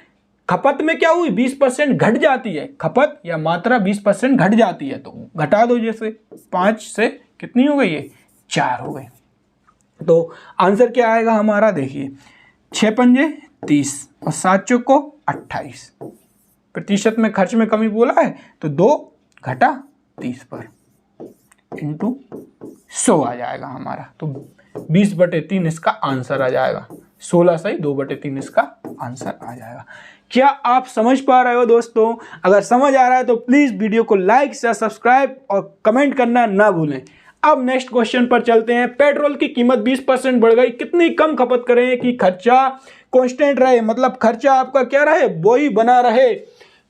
खपत में क्या हुई, 20% घट जाती है, खपत या मात्रा 20% घट जाती है, तो घटा दो, जैसे 5 से कितनी हो गई है, 4 हो गई। तो आंसर क्या आएगा हमारा, देखिए 6 पंजे 30 और 7 चौको 28। प्रतिशत में खर्च में कमी बोला है, तो 2 घटा 30 पर इंटू 100 आ जाएगा हमारा, तो 20/3 इसका आंसर आ जाएगा, 16/2/3 इसका आंसर आ जाएगा। क्या आप समझ पा रहे हो दोस्तों? अगर समझ आ रहा है तो प्लीज वीडियो को लाइक या सब्सक्राइब और कमेंट करना ना भूलें। अब नेक्स्ट क्वेश्चन पर चलते हैं। पेट्रोल की कीमत 20% बढ़ गई, कितनी कम खपत करें कि खर्चा कांस्टेंट रहे, मतलब खर्चा आपका क्या रहे, वही बना रहे।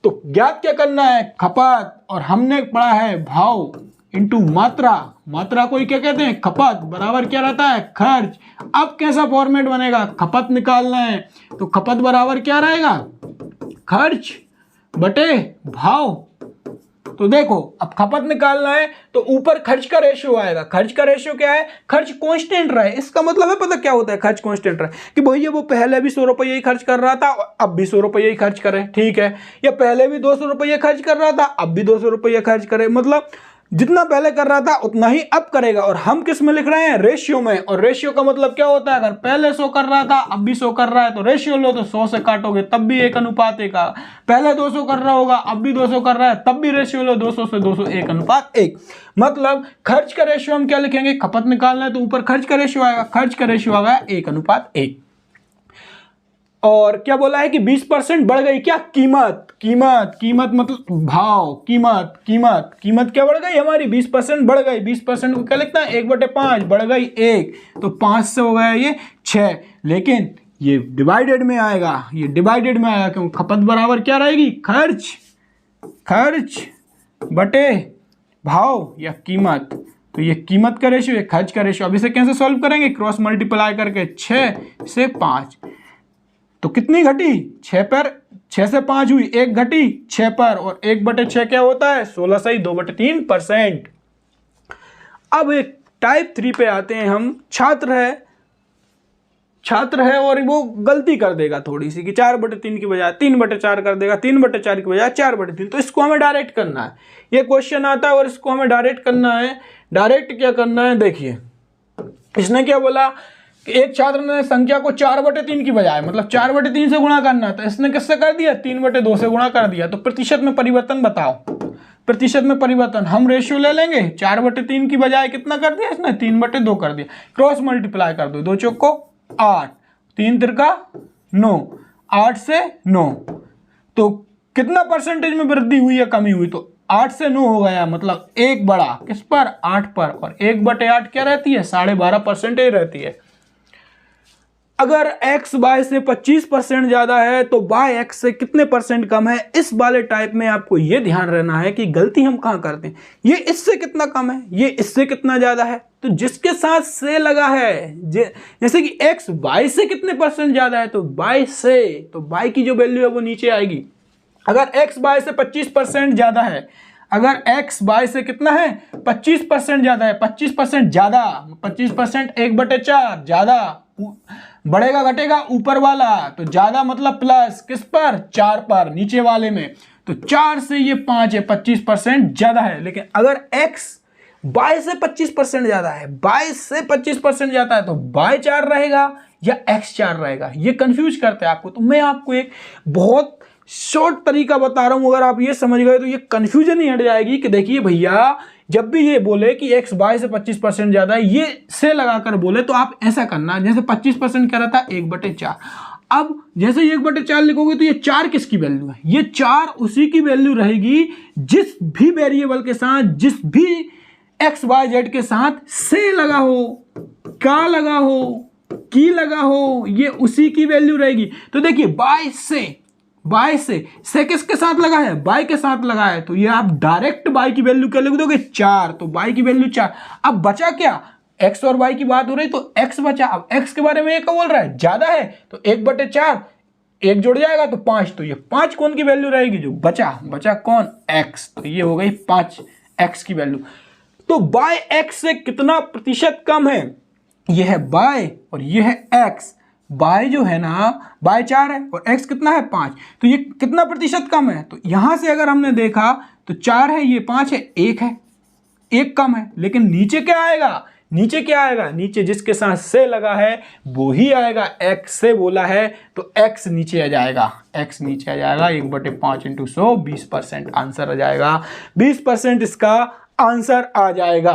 तो ज्ञात क्या करना है, खपत, और हमने पढ़ा है भाव इंटू मात्रा, मात्रा को ही क्या कहते हैं, खपत, बराबर क्या रहता है, खर्च। अब कैसा फॉर्मेट बनेगा, खपत निकालना है, तो खपत बराबर क्या रहेगा, खर्च बटे भाव। तो देखो अब खपत निकालना है तो ऊपर खर्च का रेशियो आएगा, खर्च का रेशियो क्या है, खर्च कांस्टेंट रहे, इसका मतलब है पता क्या होता है, खर्च कांस्टेंट रहे, कि भैया वो पहले भी 100 रुपये ही खर्च कर रहा था, अब भी 100 रुपये ही खर्च करे, ठीक है, या पहले भी 200 रुपये खर्च कर रहा था, अब भी 200 रुपये खर्च करे, मतलब जितना पहले कर रहा था उतना ही अब करेगा। और हम किस में लिख रहे हैं, रेशियो में, और रेशियो का मतलब क्या होता है, अगर पहले 100 कर रहा था अब भी 100 कर रहा है तो रेशियो लो, तो 100 से काटोगे तब भी 1:1 का, पहले 200 कर रहा होगा अब भी 200 कर रहा है तब भी रेशियो लो, 200 से 200 1:1। मतलब खर्च का रेशियो हम क्या लिखेंगे, खपत निकालना है तो ऊपर खर्च का रेशियो आएगा, खर्च का रेशियो आ गया 1:1। और क्या बोला है कि 20% बढ़ गई क्या, कीमत, कीमत, कीमत मतलब भाव, कीमत, कीमत, कीमत क्या बढ़ गई हमारी, 20% बढ़ गई, 20% को क्या लिखता है, 1/5, बढ़ गई 1, तो 5 से हो गया ये 6, लेकिन ये डिवाइडेड में आएगा, ये डिवाइडेड में आएगा, क्योंकि खपत बराबर क्या रहेगी, खर्च, खर्च बटे भाव या कीमत, तो ये कीमत का रेशियो, ये खर्च का रेशियो। अब इसे कैसे सॉल्व करेंगे, क्रॉस मल्टीप्लाई करके 6 से 5, तो कितनी घटी, 6 पर, 6 से 5 हुई, 1 घटी 6 पर, और 1/6 क्या होता है, 16.2/3%। अब एक टाइप 3 पे आते हैं हम। छात्र है और वो गलती कर देगा थोड़ी सी, कि 4/3 की बजाय 3/4 कर देगा, 3/4 की बजाय 4/3, तो इसको हमें डायरेक्ट करना है। ये क्वेश्चन आता है और इसको हमें डायरेक्ट करना है। डायरेक्ट क्या करना है, देखिए इसने क्या बोला, एक छात्र ने संख्या को 4/3 की बजाय, मतलब 4/3 से गुणा करना, तो इसने किससे कर दिया, 3/2 से गुणा कर दिया। तो प्रतिशत में परिवर्तन बताओ, प्रतिशत में परिवर्तन, हम रेशियो ले लेंगे, 4/3 की बजाय कितना कर दिया इसने, 3/2 कर दिया, क्रॉस मल्टीप्लाई कर दो, 2 चौको 8, 3 तिरका 9, 8 से 9, तो कितना परसेंटेज में वृद्धि हुई या कमी हुई, तो 8 से 9 हो गया, मतलब 1 बढ़ा किस पर, 8 पर, और 1/8 क्या रहती है, 12.5% रहती है। अगर x y से 25% ज्यादा है तो y x से कितने परसेंट कम है। इस वाले टाइप में आपको यह ध्यान रहना है कि गलती हम कहां करते हैं, ये इससे कितना कम है, ये इससे कितना ज्यादा है, तो जिसके साथ से लगा है, जैसे कि x y से कितने परसेंट ज्यादा है, तो y से, तो y की जो वैल्यू है वो नीचे आएगी। अगर x y से 25% ज्यादा है, अगर x y से कितना है, 25% ज्यादा है, 25% ज्यादा, 25% 1/4 ज्यादा, बढ़ेगा घटेगा ऊपर वाला, तो ज्यादा मतलब प्लस किस पर, 4 पर, नीचे वाले में, तो 4 से ये 5 है, 25% ज्यादा है। लेकिन अगर x बाय से 25% ज्यादा है, बाय से 25% ज्यादा है, तो बाय 4 रहेगा या x 4 रहेगा, ये कंफ्यूज करते हैं आपको। तो मैं आपको एक बहुत शॉर्ट तरीका बता रहा हूं, अगर आप ये समझ गए तो ये कंफ्यूजन ही हट जाएगी कि देखिए भैया जब भी ये बोले कि x बाय से 25% ज्यादा है, ये से लगाकर बोले तो आप ऐसा करना, जैसे 25% कह रहा था 1/4, अब जैसे 1/4 लिखोगे तो ये 4 किसकी वैल्यू है, ये 4 उसी की वैल्यू रहेगी जिस भी वेरिएबल के साथ, जिस भी एक्स वाई जेड के साथ से लगा हो, का लगा हो, की लगा हो, ये उसी की वैल्यू रहेगी। तो देखिए बाय से किसके साथ लगा है, बाय के साथ लगा है, तो ये आप डायरेक्ट बाय की वैल्यू क्या लिख दोगे 4, तो बाय की वैल्यू 4। अब बचा क्या, एक्स और वाई की बात हो रही तो एक्स बचा। अब एक्स के बारे में ये क्या बोल रहा है, ज्यादा है तो 1/4, एक जुड़ जाएगा तो 5, तो ये 5 कौन की वैल्यू रहेगी, जो बचा कौन, एक्स, तो ये हो गई 5 एक्स की वैल्यू। तो बाय एक्स से कितना प्रतिशत कम है, ये है बाय और ये है एक्स। बाय जो है ना, बाय 4 है और एक्स कितना है 5, तो ये कितना प्रतिशत कम है, तो यहां से अगर हमने देखा तो 4 है, ये 5 है, 1 है, 1 कम है। लेकिन नीचे क्या आएगा, नीचे जिसके साथ से लगा है वो ही आएगा, एक्स से बोला है तो एक्स नीचे आ जाएगा, 1/5 इंटू 100 20% आंसर आ जाएगा, 20% इसका आंसर आ जाएगा।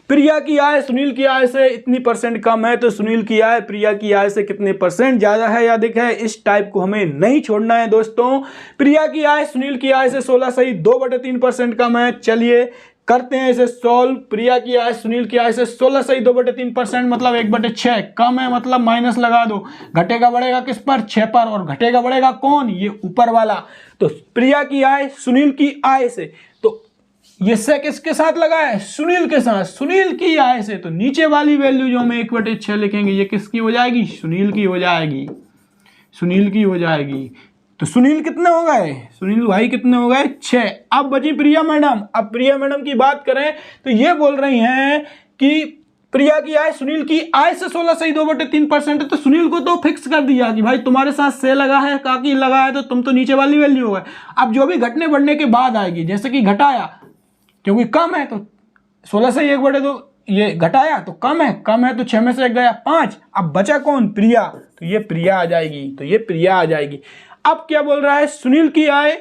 प्रिया की आय सुनील की आय से इतनी परसेंट कम है, तो सुनील की आय प्रिया की आय से कितने परसेंट ज्यादा है या अधिक है, इस टाइप को हमें नहीं छोड़ना है दोस्तों। प्रिया की आय सुनील की आय से 16 सही 2/3% कम है। चलिए करते हैं इसे सॉल्व। प्रिया की आय सुनील की आय से 16 सही 2/3% मतलब 1/6 कम है, मतलब माइनस लगा दो, घटेगा बढ़ेगा किस पर, 6 पर, और घटेगा बढ़ेगा कौन, ये ऊपर वाला। तो प्रिया की आय सुनील की आय से, तो ये से किसके साथ लगा है, सुनील के साथ, सुनील की आय से, तो नीचे वाली वैल्यू जो हम 1/6 लिखेंगे ये किसकी हो जाएगी, सुनील की हो जाएगी, तो सुनील कितने हो गए, सुनील भाई कितने हो गए 6। अब बची प्रिया मैडम। अब प्रिया मैडम की बात करें तो ये बोल रही हैं कि प्रिया की आय सुनील की आय से 16 सही 2/3% है, तो सुनील को तो फिक्स कर दिया कि भाई तुम्हारे साथ से लगा है, काकी लगा है, तो तुम तो नीचे वाली वैल्यू हो गए। अब जो भी घटने बढ़ने के बाद आएगी, जैसे कि घटाया क्योंकि कम है तो 16 से 1/2, ये घटाया तो कम है तो 6 में से 1 गया 5। अब बचा कौन, प्रिया, तो ये प्रिया आ जाएगी, अब क्या बोल रहा है, सुनील की आय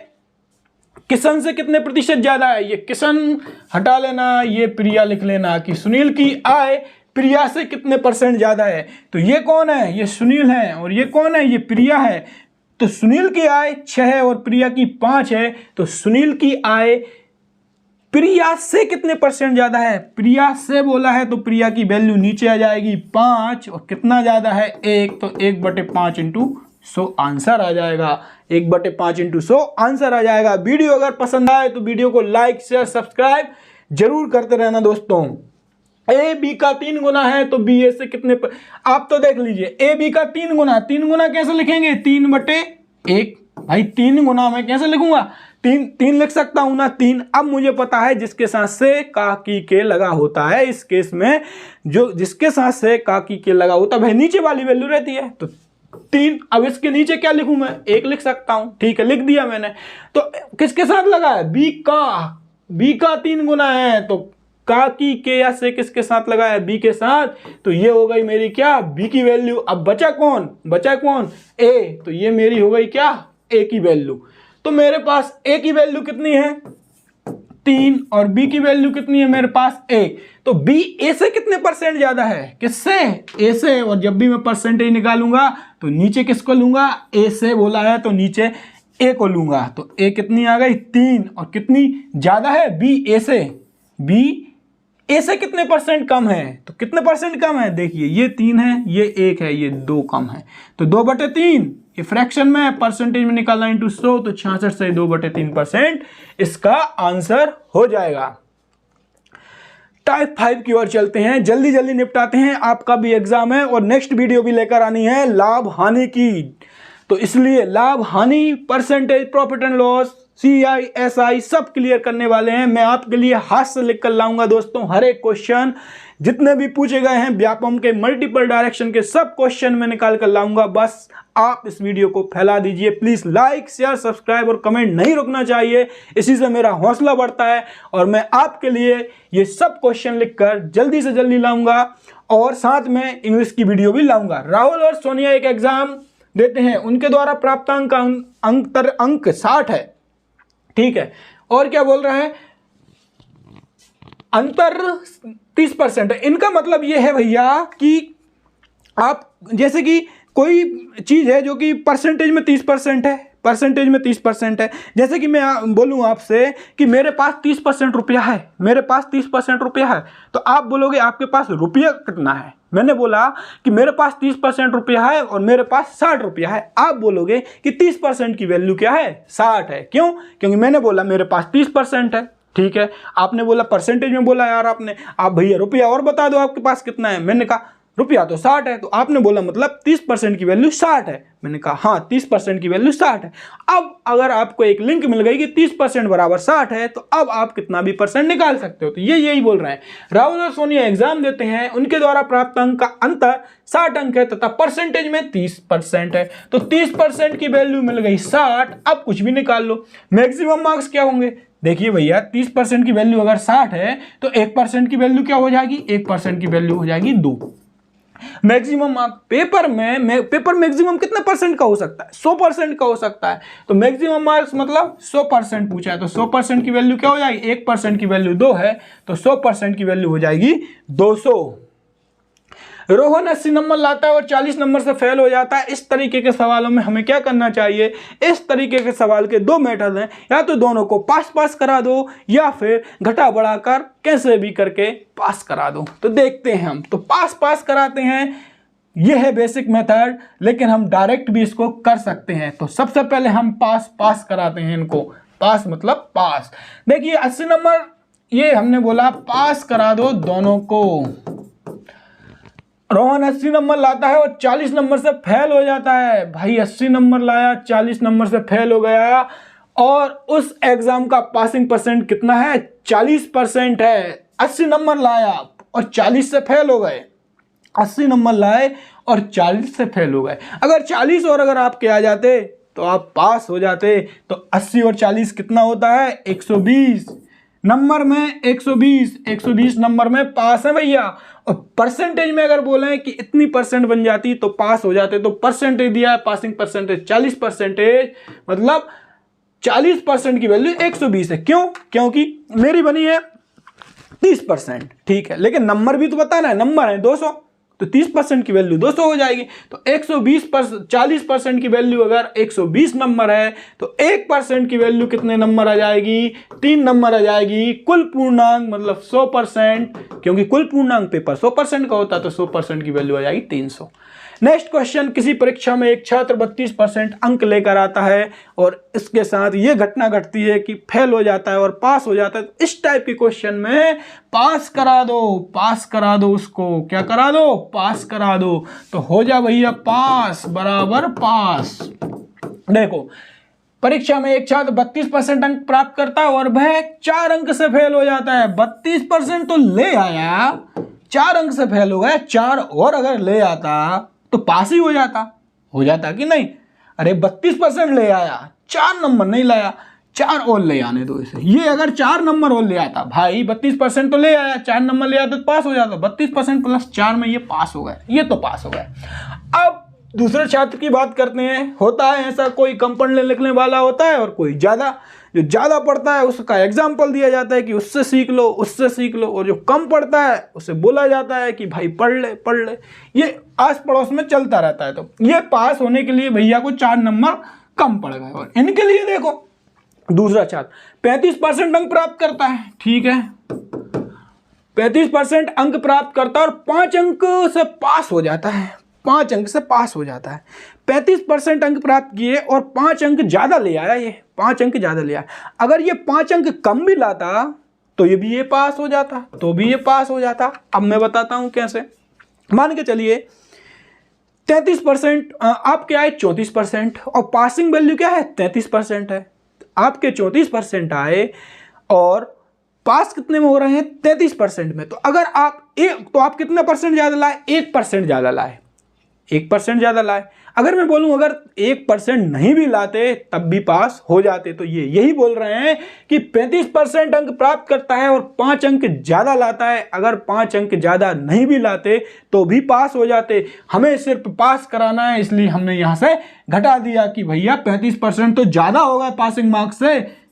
किशन से कितने प्रतिशत ज्यादा है, ये किशन हटा लेना, ये प्रिया लिख लेना कि सुनील की आय प्रिया से कितने परसेंट ज्यादा है। तो ये कौन है, ये सुनील है, और ये कौन है, ये प्रिया है। तो सुनील की आय 6 है और प्रिया की 5 है, तो सुनील की आय प्रिया से कितने परसेंट ज्यादा है, प्रिया से बोला है तो प्रिया की वैल्यू नीचे आ जाएगी 5, और कितना ज्यादा है 1, तो 1/5 इंटू 100 आंसर आ जाएगा, 1/5 इंटू 100 आंसर आ जाएगा। वीडियो अगर पसंद आए तो वीडियो को लाइक शेयर सब्सक्राइब जरूर करते रहना दोस्तों। ए बी का 3 गुना है तो बी ए से कितने आप तो देख लीजिए, ए बी का 3 गुना कैसे लिखेंगे, 3/1 भाई, 3 गुना मैं कैसे लिखूंगा, 3 लिख सकता हूं ना, 3। अब मुझे पता है जिसके साथ से का की के लगा होता है, इस केस में जो जिसके साथ से का की के लगा होता है भाई नीचे वाली वैल्यू रहती है, तो 3। अब इसके नीचे क्या लिखूं मैं, 1 लिख सकता हूं, ठीक है लिख दिया मैंने। तो किसके साथ लगा है, बी का 3 गुना है, तो का की के या से किसके साथ लगा है, बी के साथ, तो ये हो गई मेरी क्या, बी की वैल्यू। अब बचा कौन ए, तो ये मेरी हो गई क्या, ए की वैल्यू। तो मेरे पास ए की वैल्यू कितनी है 3 और बी की वैल्यू कितनी है मेरे पास 1, तो बी ए से कितने परसेंट ज्यादा है, किससे, ए से। और जब भी मैं परसेंटेज निकालूंगा तो नीचे किसको लूंगा, ए से बोला है तो नीचे ए को लूंगा, तो ए कितनी आ गई 3, और कितनी ज्यादा है बी ए से, बी ए से कितने परसेंट कम है, तो कितने परसेंट कम है, देखिए ये 3 है, ये 1 है, ये 2 कम है, तो 2/3 ये फ्रैक्शन में, परसेंटेज में निकालना इंटू 100, तो 66 से 2/3% इसका आंसर हो जाएगा। टाइप 5 की ओर चलते हैं, जल्दी निपटाते हैं, आपका भी एग्जाम है और नेक्स्ट वीडियो भी लेकर आनी है लाभ हानि की, तो इसलिए लाभ हानि, percentage, profit and loss, CI SI सब क्लियर करने वाले हैं। मैं आपके लिए हाथ से लिख कर लाऊंगा दोस्तों, हर एक क्वेश्चन जितने भी पूछे गए हैं व्यापम के, मल्टीपल डायरेक्शन के, सब क्वेश्चन मैं निकाल कर लाऊंगा। बस आप इस वीडियो को फैला दीजिए प्लीज। लाइक शेयर सब्सक्राइब और कमेंट नहीं रुकना चाहिए, इसी से मेरा हौसला बढ़ता है और मैं आपके लिए ये सब क्वेश्चन लिखकर जल्दी से जल्दी लाऊंगा और साथ में इंग्लिश की वीडियो भी लाऊंगा। राहुल और सोनिया एक एग्जाम देते हैं, उनके द्वारा प्राप्त अंक 60 है, ठीक है। और क्या बोल रहा है, अंतर 30% है। इनका मतलब ये है भैया कि आप जैसे कि कोई चीज है जो कि परसेंटेज में 30% है, परसेंटेज में 30% है। जैसे कि मैं बोलूं आपसे कि मेरे पास 30% रुपया है, मेरे पास 30% रुपया है, तो आप बोलोगे आपके पास रुपया कितना है। मैंने बोला कि मेरे पास 30% रुपया है और मेरे पास 60 रुपया है, आप बोलोगे कि 30% की वैल्यू क्या है, 60 है। क्यों? क्योंकि मैंने बोला मेरे पास 30% है, ठीक है। आपने बोला परसेंटेज में बोला यार आपने, आप भैया रुपया और बता दो आपके पास कितना है। मैंने कहा रुपया तो 60 है, तो आपने बोला मतलब 30% की वैल्यू 60 है। मैंने कहा हाँ 30% की वैल्यू 60 है। अब अगर आपको एक लिंक मिल गई कि 30% बराबर 60 है, तो अब आप कितना भी परसेंट निकाल सकते हो। तो ये यही बोल रहे हैं। राहुल और सोनिया एग्जाम देते हैं, उनके द्वारा प्राप्त अंक का अंतर 60 अंक है तथा परसेंटेज में 30% है। तो 30% की वैल्यू मिल गई 60। अब कुछ भी निकाल लो, मैक्सिमम मार्क्स क्या होंगे। देखिए भैया 30% की वैल्यू अगर 60 है तो 1% की वैल्यू क्या हो जाएगी, 1% की वैल्यू हो जाएगी 2। मैक्सिमम मार्क पेपर मैक्सिमम कितने परसेंट का हो सकता है, 100% का हो सकता है। तो मैक्सिमम मार्क्स मतलब 100% पूछा है, तो 100% की वैल्यू क्या हो जाएगी, 1% की वैल्यू 2 है, तो 100% की वैल्यू हो जाएगी 200। रोहन 80 नंबर लाता है और 40 नंबर से फेल हो जाता है। इस तरीके के सवालों में हमें क्या करना चाहिए। इस तरीके के सवाल के दो मेथड हैं, या तो दोनों को पास करा दो या फिर घटा बढ़ाकर कैसे भी करके पास करा दो। तो देखते हैं हम, तो पास कराते हैं, यह है बेसिक मेथड, लेकिन हम डायरेक्ट भी इसको कर सकते हैं। तो सबसे पहले हम पास कराते हैं इनको। पास मतलब पास। देखिए 80 नंबर ये हमने बोला पास करा दो दोनों को। रोहन 80 नंबर लाता है और 40 नंबर से फेल हो जाता है। भाई 80 नंबर लाया, 40 नंबर से फेल हो गया, और उस एग्जाम का पासिंग परसेंट कितना है, 40% है। 80 नंबर लाया और 40 से फेल हो गए, 80 नंबर लाए और 40 से फेल हो गए। अगर 40 और अगर आपके आ जाते तो आप पास हो जाते। तो 80 और 40 कितना होता है, 120 नंबर में 120 नंबर में पास है भैया। और परसेंटेज में अगर बोले कि इतनी परसेंट बन जाती तो पास हो जाते, तो परसेंटेज दिया है, पासिंग परसेंटेज 40%, मतलब 40% की वैल्यू 120 है। क्यों? क्योंकि मेरी बनी है 30%, ठीक है, लेकिन नंबर भी तो बताना है, नंबर है 200, तो 30% की वैल्यू 200 हो जाएगी। तो 40% की वैल्यू अगर 120 नंबर है तो 1% की वैल्यू कितने नंबर आ जाएगी, 3 नंबर आ जाएगी। कुल पूर्णांक मतलब 100%, क्योंकि कुल पूर्णांक पेपर 100% का होता है, तो 100% की वैल्यू आ जाएगी 300। नेक्स्ट क्वेश्चन, किसी परीक्षा में एक छात्र 32% अंक लेकर आता है और इसके साथ ये घटना घटती है कि फेल हो जाता है और पास हो जाता है। तो इस टाइप के क्वेश्चन में पास करा दो उसको, क्या करा दो, पास करा दो। तो हो जा भैया पास बराबर पास। देखो परीक्षा में एक छात्र 32% अंक प्राप्त करता है और वह 4 अंक से फेल हो जाता है। 32% तो ले आया, 4 अंक से फेल हो गया, 4 और अगर ले आता तो पास ही हो जाता कि नहीं। अरे 32% ले आया, 4 नंबर नहीं लाया, 4 और ले आने दो इसे। ये अगर 4 नंबर और ले आता, भाई 32% तो ले आया, 4 नंबर ले आता तो पास हो जाता। 32% प्लस 4 में ये पास हो गया, ये तो पास हो गया। अब दूसरे छात्र की बात करते हैं। होता है ऐसा, कोई कम पढ़ने लिखने वाला होता है और कोई ज़्यादा, जो ज़्यादा पढ़ता है उसका एग्जाम्पल दिया जाता है कि उससे सीख लो, उससे सीख लो, और जो कम पढ़ता है उसे बोला जाता है कि भाई पढ़ ले। ये आस पड़ोस में चलता रहता है। तो ये पास होने के लिए भैया को 4 नंबर कम पड़ गए। और इनके लिए देखो, दूसरा छात्र 35% अंक प्राप्त करता है, ठीक है, 35% अंक प्राप्त करता है और 5 अंक से पास हो जाता है, 5 अंक से पास हो जाता है। 35% अंक प्राप्त किए और 5 अंक ज़्यादा ले आया, ये 5 अंक ज़्यादा ले आया। अगर ये 5 अंक कम भी लाता तो ये पास हो जाता, तो भी ये पास हो जाता। अब मैं बताता हूँ कैसे। मान के चलिए 33% आपके आए 34% और पासिंग वैल्यू क्या है, 33% है। आपके 34% आए और पास कितने में हो रहे हैं 33% में। तो अगर आप कितने परसेंट ज़्यादा लाए, 1% ज़्यादा लाए, 1% ज़्यादा लाए। अगर मैं बोलूं अगर 1% नहीं भी लाते तब भी पास हो जाते। तो ये यही बोल रहे हैं कि 35% अंक प्राप्त करता है और 5 अंक ज़्यादा लाता है। अगर 5 अंक ज़्यादा नहीं भी लाते तो भी पास हो जाते। हमें सिर्फ पास कराना है, इसलिए हमने यहाँ से घटा दिया कि भैया 35% तो ज़्यादा होगा पासिंग मार्क्स से,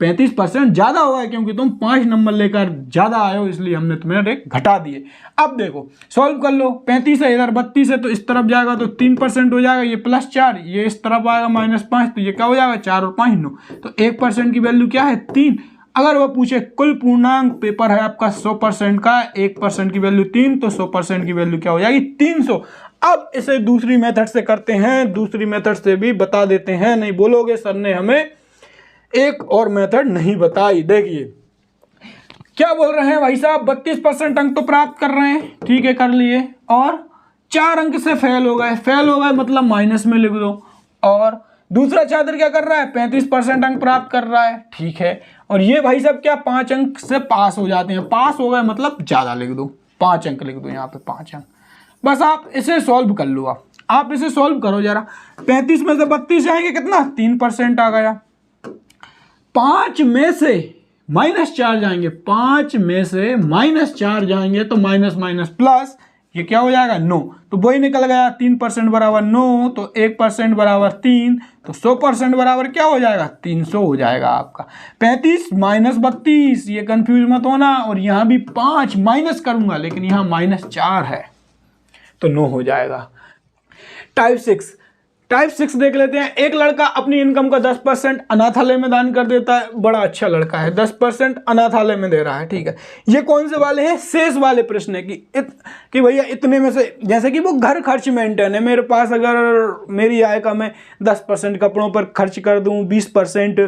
35% ज़्यादा होगा क्योंकि तुम 5 नंबर लेकर ज़्यादा आए हो, इसलिए हमने तुम्हें रेट घटा दिए। अब देखो सॉल्व कर लो, 35 है इधर 32 है तो इस तरफ जाएगा तो 3% हो जाएगा, ये +4, ये इस तरफ आएगा -5, तो ये क्या हो जाएगा 4 और 5 9, तो 1% की वैल्यू क्या है 3। अगर वो पूछे कुल पूर्णांक पेपर है आपका 100% का, 1% की वैल्यू 3, तो 100% की वैल्यू क्या हो जाएगी 300। अब इसे दूसरी मेथड से करते हैं, दूसरी मेथड से भी बता देते हैं, नहीं बोलोगे सर ने हमें एक और मेथड नहीं बताई। देखिए क्या बोल रहे हैं भाई साहब, 32% अंक तो प्राप्त कर रहे हैं, ठीक है कर लिए, और 4 अंक से फेल हो गए, फेल हो गए मतलब माइनस में लिख दो। और दूसरा छात्र क्या कर रहा है 35% अंक प्राप्त कर रहा है, ठीक है, और ये भाई साहब क्या 5 अंक से पास हो जाते हैं, पास हो गए मतलब ज्यादा लिख दो, 5 अंक लिख दो यहाँ पे 5 अंक। बस आप इसे सॉल्व कर लो, आप इसे सॉल्व करो जरा। 35 में से 32 जाएंगे कितना 3% आ गया, 5 में से -4 जाएंगे, 5 में से -4 जाएंगे तो माइनस माइनस प्लस, ये क्या हो जाएगा 9, तो वही निकल गया 3% बराबर 9, तो 1% बराबर 3, तो 100% बराबर क्या हो जाएगा 300 हो जाएगा आपका। 35 - 32, ये कंफ्यूज मत होना, और यहाँ भी 5 माइनस करूंगा लेकिन यहाँ -4 है तो 9 हो जाएगा। टाइप 6 देख लेते हैं। एक लड़का अपनी इनकम का 10% अनाथालय में दान कर देता है, बड़ा अच्छा लड़का है, 10% अनाथालय में दे रहा है, ठीक है। ये कौन से वाले हैं, शेष वाले प्रश्न है कि भैया इतने में से, जैसे कि वो घर खर्च मेंटेन है, मेरे पास अगर मेरी आय का मैं 10% कपड़ों पर खर्च कर दूं, 20%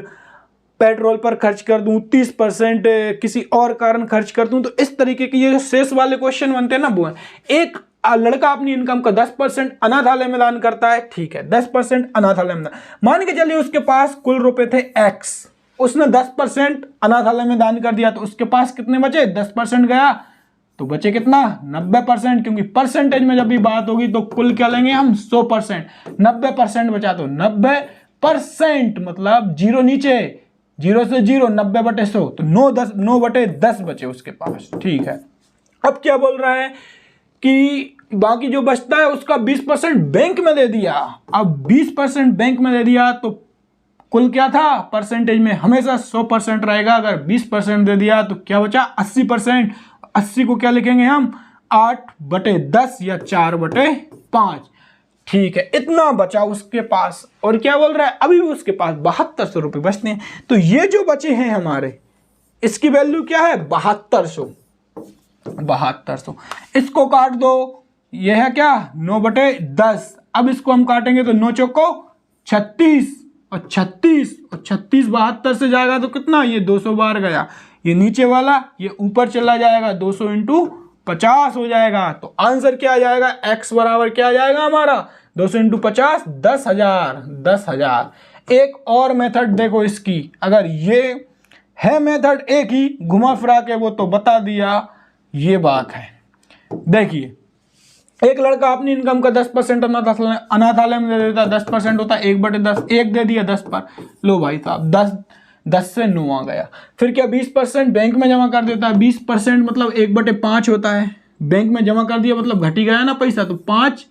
पेट्रोल पर खर्च कर दूं, 30% किसी और कारण खर्च कर दूं, तो इस तरीके के ये जो शेष वाले क्वेश्चन बनते हैं ना वो है। एक लड़का अपनी इनकम का 10% अनाथालय में दान करता है, ठीक है, 10% अनाथालय में दान, मान के चलिए उसके पास कुल रुपए थे X, उसने 10% अनाथालय में दान कर दिया, तो उसके पास कितने बचे, 10% गया तो बचे कितना 90%, क्योंकि परसेंटेज में जब भी बात होगी तो कुल क्या लेंगे हम 100%, 90% बचा तो 90%, मतलब जीरो नीचे, 0 से 0, 90/100, तो 9/10 बचे उसके पास, ठीक है। अब क्या बोल रहा है कि बाकी जो बचता है उसका 20% बैंक में दे दिया। अब 20% बैंक में दे दिया तो कुल क्या था, परसेंटेज में हमेशा 100% रहेगा, अगर 20% दे दिया तो क्या बचा 80%। 80 को क्या लिखेंगे हम 8/10 या 4/5, ठीक है, इतना बचा उसके पास। और क्या बोल रहा है, अभी भी उसके पास 7200 रुपये बचते हैं, तो ये जो बचे हैं हमारे, इसकी वैल्यू क्या है 7200। इसको काट दो, यह है क्या 9/10। अब इसको हम काटेंगे तो 9 चौको 36, और 36 72 से जाएगा तो कितना, ये 200 बार गया, ये नीचे वाला ये ऊपर चला जाएगा, 200 × 50 हो जाएगा। तो आंसर क्या आ जाएगा, x बराबर क्या आ जाएगा हमारा 200 × 50 10,000। एक और मेथड देखो इसकी, अगर ये है मेथड एक ही घुमा फिरा के, वो तो बता दिया, ये बात है। देखिए एक लड़का अपनी इनकम का 10% अनाथालय में दे देता, 10% होता है 1/10, 1 दे दिया 10 पर, लो भाई साहब 10 से 9 आ गया। फिर क्या 20% बैंक में जमा कर देता है, 20% मतलब 1/5 होता है, बैंक में जमा कर दिया मतलब घट ही गया ना पैसा, तो 5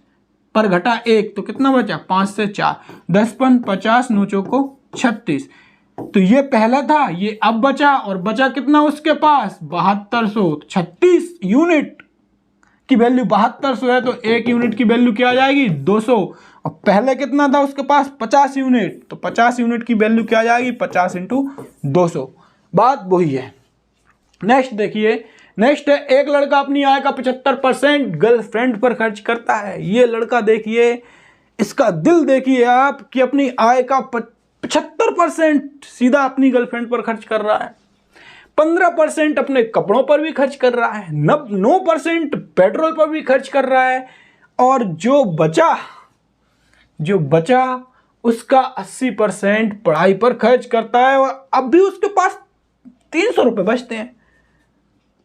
पर घटा 1 तो कितना बचा 5 से 4, 10 × 50, 9 चौको 36। तो ये पहला था, ये अब बचा, और बचा कितना उसके पास 7200। 36 यूनिट की वैल्यू 7200 है, तो 1 यूनिट की वैल्यू क्या आ जाएगी 200, और पहले कितना था उसके पास 50 यूनिट, तो 50 यूनिट की वैल्यू क्या आ जाएगी 50 × 200, बात वही है। नेक्स्ट देखिए, नेक्स्ट है एक लड़का अपनी आय का 75% गर्लफ्रेंड पर खर्च करता है। ये लड़का देखिए, इसका दिल देखिए आप, कि अपनी आय का 75% सीधा अपनी गर्लफ्रेंड पर खर्च कर रहा है, 15% अपने कपड़ों पर भी खर्च कर रहा है, 9% पेट्रोल पर भी खर्च कर रहा है, और जो बचा उसका 80% पढ़ाई पर खर्च करता है और अब भी उसके पास 300 रुपये बचते हैं।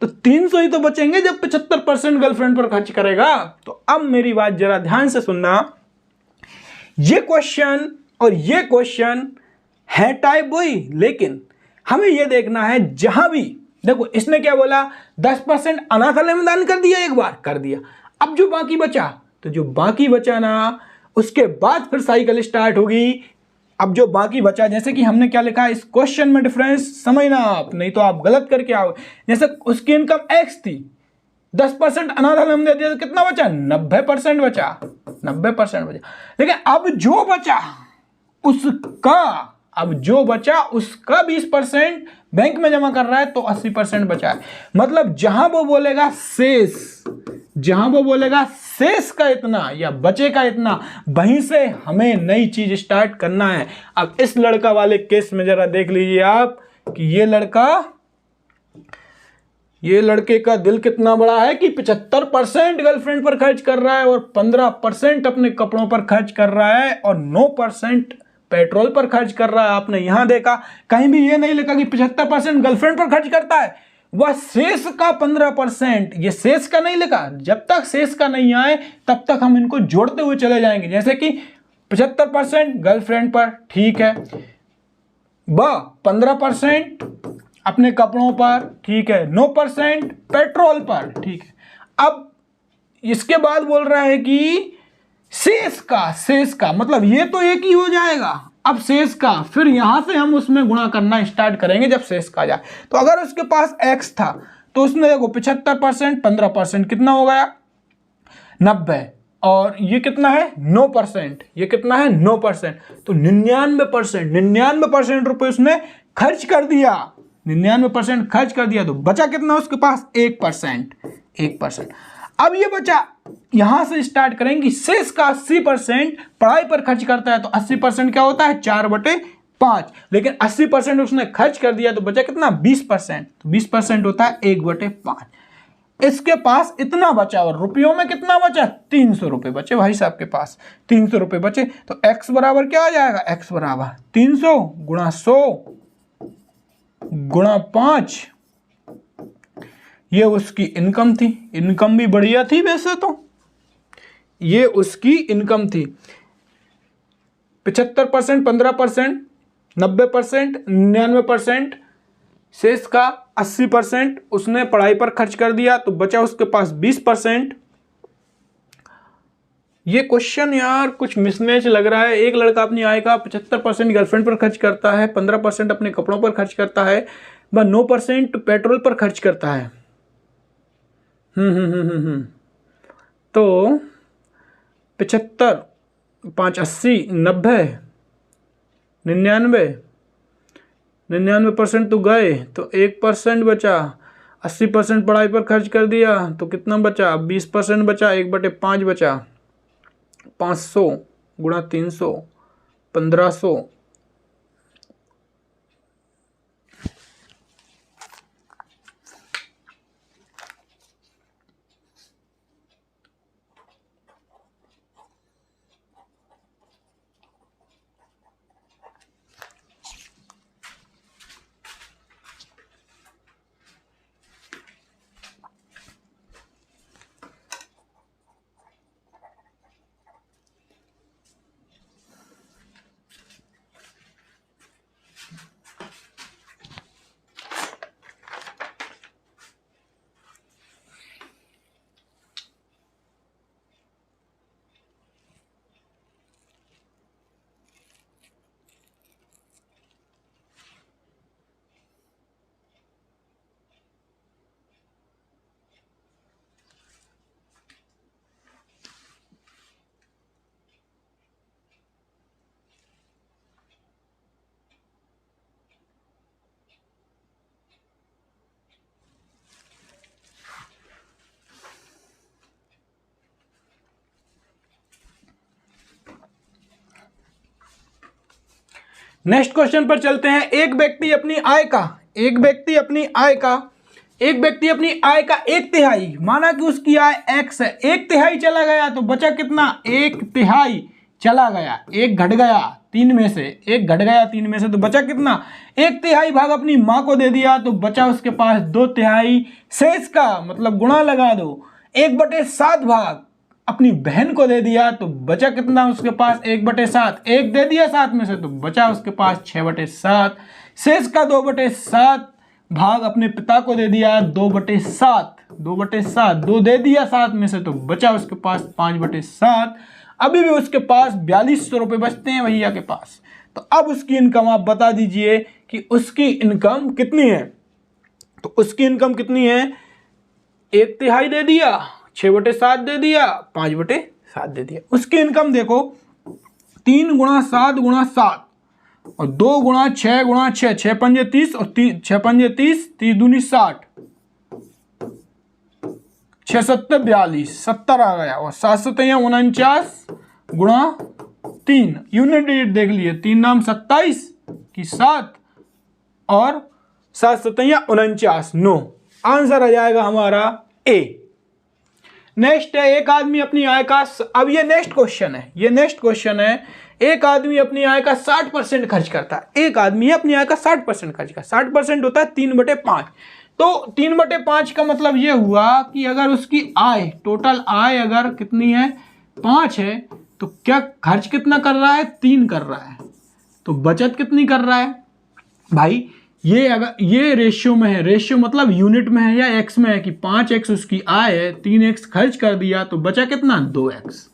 तो 300 ही तो बचेंगे जब 75% गर्लफ्रेंड पर खर्च करेगा। तो अब मेरी बात जरा ध्यान से सुनना, ये क्वेश्चन और ये क्वेश्चन है टाइप वही, लेकिन हमें यह देखना है जहां भी देखो इसने क्या बोला, 10% अनाथालय में दान कर दिया, एक बार कर दिया, अब जो बाकी बचा, तो जो बाकी बचा ना उसके बाद फिर साइकिल स्टार्ट होगी। अब जो बाकी बचा, जैसे कि हमने क्या लिखा है इस क्वेश्चन में, डिफरेंस समझना आप, नहीं तो आप गलत करके आओगे। जैसे उसकी इनकम x थी, 10% अनाथालय में दे दिया तो कितना बचा, 90% बचा, 90% बचा। लेकिन अब जो बचा उसका 20% बैंक में जमा कर रहा है, तो 80% बचा है। मतलब जहां वो बोलेगा शेष का इतना या बचे का इतना, वहीं से हमें नई चीज स्टार्ट करना है। अब इस लड़का वाले केस में जरा देख लीजिए आप कि ये लड़के का दिल कितना बड़ा है कि 75% गर्लफ्रेंड पर खर्च कर रहा है और 15% अपने कपड़ों पर खर्च कर रहा है और 9% पेट्रोल पर खर्च कर रहा है। आपने यहां देखा, कहीं भी ये नहीं लिखा कि 75% गर्लफ्रेंड पर खर्च करता है, वह शेष का 15%, ये शेष का नहीं लिखा। जब तक शेष का नहीं आए तब तक हम इनको जोड़ते हुए चले जाएंगे। जैसे कि 75% गर्लफ्रेंड पर, ठीक है, 15% अपने कपड़ों पर, ठीक है, 9% पेट्रोल पर, ठीक है। अब इसके बाद बोल रहा है कि शेष का मतलब ये तो एक ही हो जाएगा। अब शेष का फिर यहां से हम उसमें गुणा करना स्टार्ट करेंगे जब शेष का जाए। तो अगर उसके पास x था तो उसने देखो 75%, 15% कितना हो गया, 90, और ये कितना है 9%, ये कितना है 9%, तो 99% रुपए उसने खर्च कर दिया, 99% खर्च कर दिया। तो बचा कितना उसके पास, 1%। अब ये बचा, यहां से स्टार्ट करेंगे, शेष का 80% पढ़ाई पर खर्च करता है, तो 80% क्या होता है 4/5, लेकिन 80% उसने खर्च कर दिया तो बचा कितना 20%, तो 20% होता है 1/5। इसके पास इतना बचा और रुपयों में कितना बचा, 300 रुपये बचे भाई साहब के पास, 300 रुपये बचे। तो x बराबर क्या आ जाएगा, x बराबर 300 गुणा 100 गुणा 5। ये उसकी इनकम थी, इनकम भी बढ़िया थी वैसे तो, ये उसकी इनकम थी। 75%, 15%, 90%, 99%, शेष का 80% उसने पढ़ाई पर खर्च कर दिया, तो बचा उसके पास 20%। ये क्वेश्चन यार कुछ मिसमैच लग रहा है। एक लड़का अपनी आय का 75% गर्लफ्रेंड पर खर्च करता है, 15% अपने कपड़ों पर खर्च करता है, वह 9% पेट्रोल पर खर्च करता है। तो 75, 5 80, 90, 99% तो गए, तो 1% बचा। 80% पढ़ाई पर खर्च कर दिया तो कितना बचा, 20% बचा, 1/5 बचा। 500 गुणा 300, 1500। नेक्स्ट क्वेश्चन पर चलते हैं। एक व्यक्ति अपनी आय का 1/3, माना कि उसकी आय x है, 1/3 चला गया तो बचा कितना, 1/3 चला गया, 1 घट गया तीन में से एक घट गया, तीन में से तो बचा कितना, 1/3 भाग अपनी माँ को दे दिया तो बचा उसके पास 2/3 शेष का, मतलब गुणा लगा दो। 1/7 भाग अपनी बहन को दे दिया तो बचा कितना उसके पास, 1/7, एक दे दिया 7 में से तो बचा उसके पास 6/7। शेष का 2/7 भाग अपने पिता को दे दिया 2/7, 2/7, 2 दे दिया 7 में से तो बचा उसके पास 5/7। अभी भी उसके पास 4200 रुपये बचते हैं भैया के पास। तो अब उसकी इनकम आप बता दीजिए कि उसकी इनकम कितनी है। तो उसकी इनकम कितनी है, 1/3 दे दिया, 6/7 दे दिया, 5/7 दे दिया। उसकी इनकम देखो 3 × 7 × 7 और 2 × 6 × 6, 6 पंजे 30 और 6 पंजे 30, 30 दूनी 60, 6 7 42, 70 आ गया। और 7 7 49 × 3, यूनिट डिजिट देख लिए, 3 नाम 27 की 7 और 7 7 49, 9। आंसर आ जाएगा हमारा ए। नेक्स्ट है, एक आदमी अपनी आय का, अब ये नेक्स्ट क्वेश्चन है, ये नेक्स्ट क्वेश्चन है। एक आदमी अपनी आय का 60% खर्च करता है। एक आदमी अपनी आय का 60% खर्च करता है। 60% होता है 3/5। तो 3/5 का मतलब ये हुआ कि अगर उसकी आय, टोटल आय अगर कितनी है, 5 है, तो क्या खर्च कितना कर रहा है, 3 कर रहा है। तो बचत कितनी कर रहा है भाई, ये अगर ये रेशियो में है, रेशियो मतलब यूनिट में है या एक्स में है, कि 5x उसकी आय है, 3x खर्च कर दिया तो बचा कितना, 2x।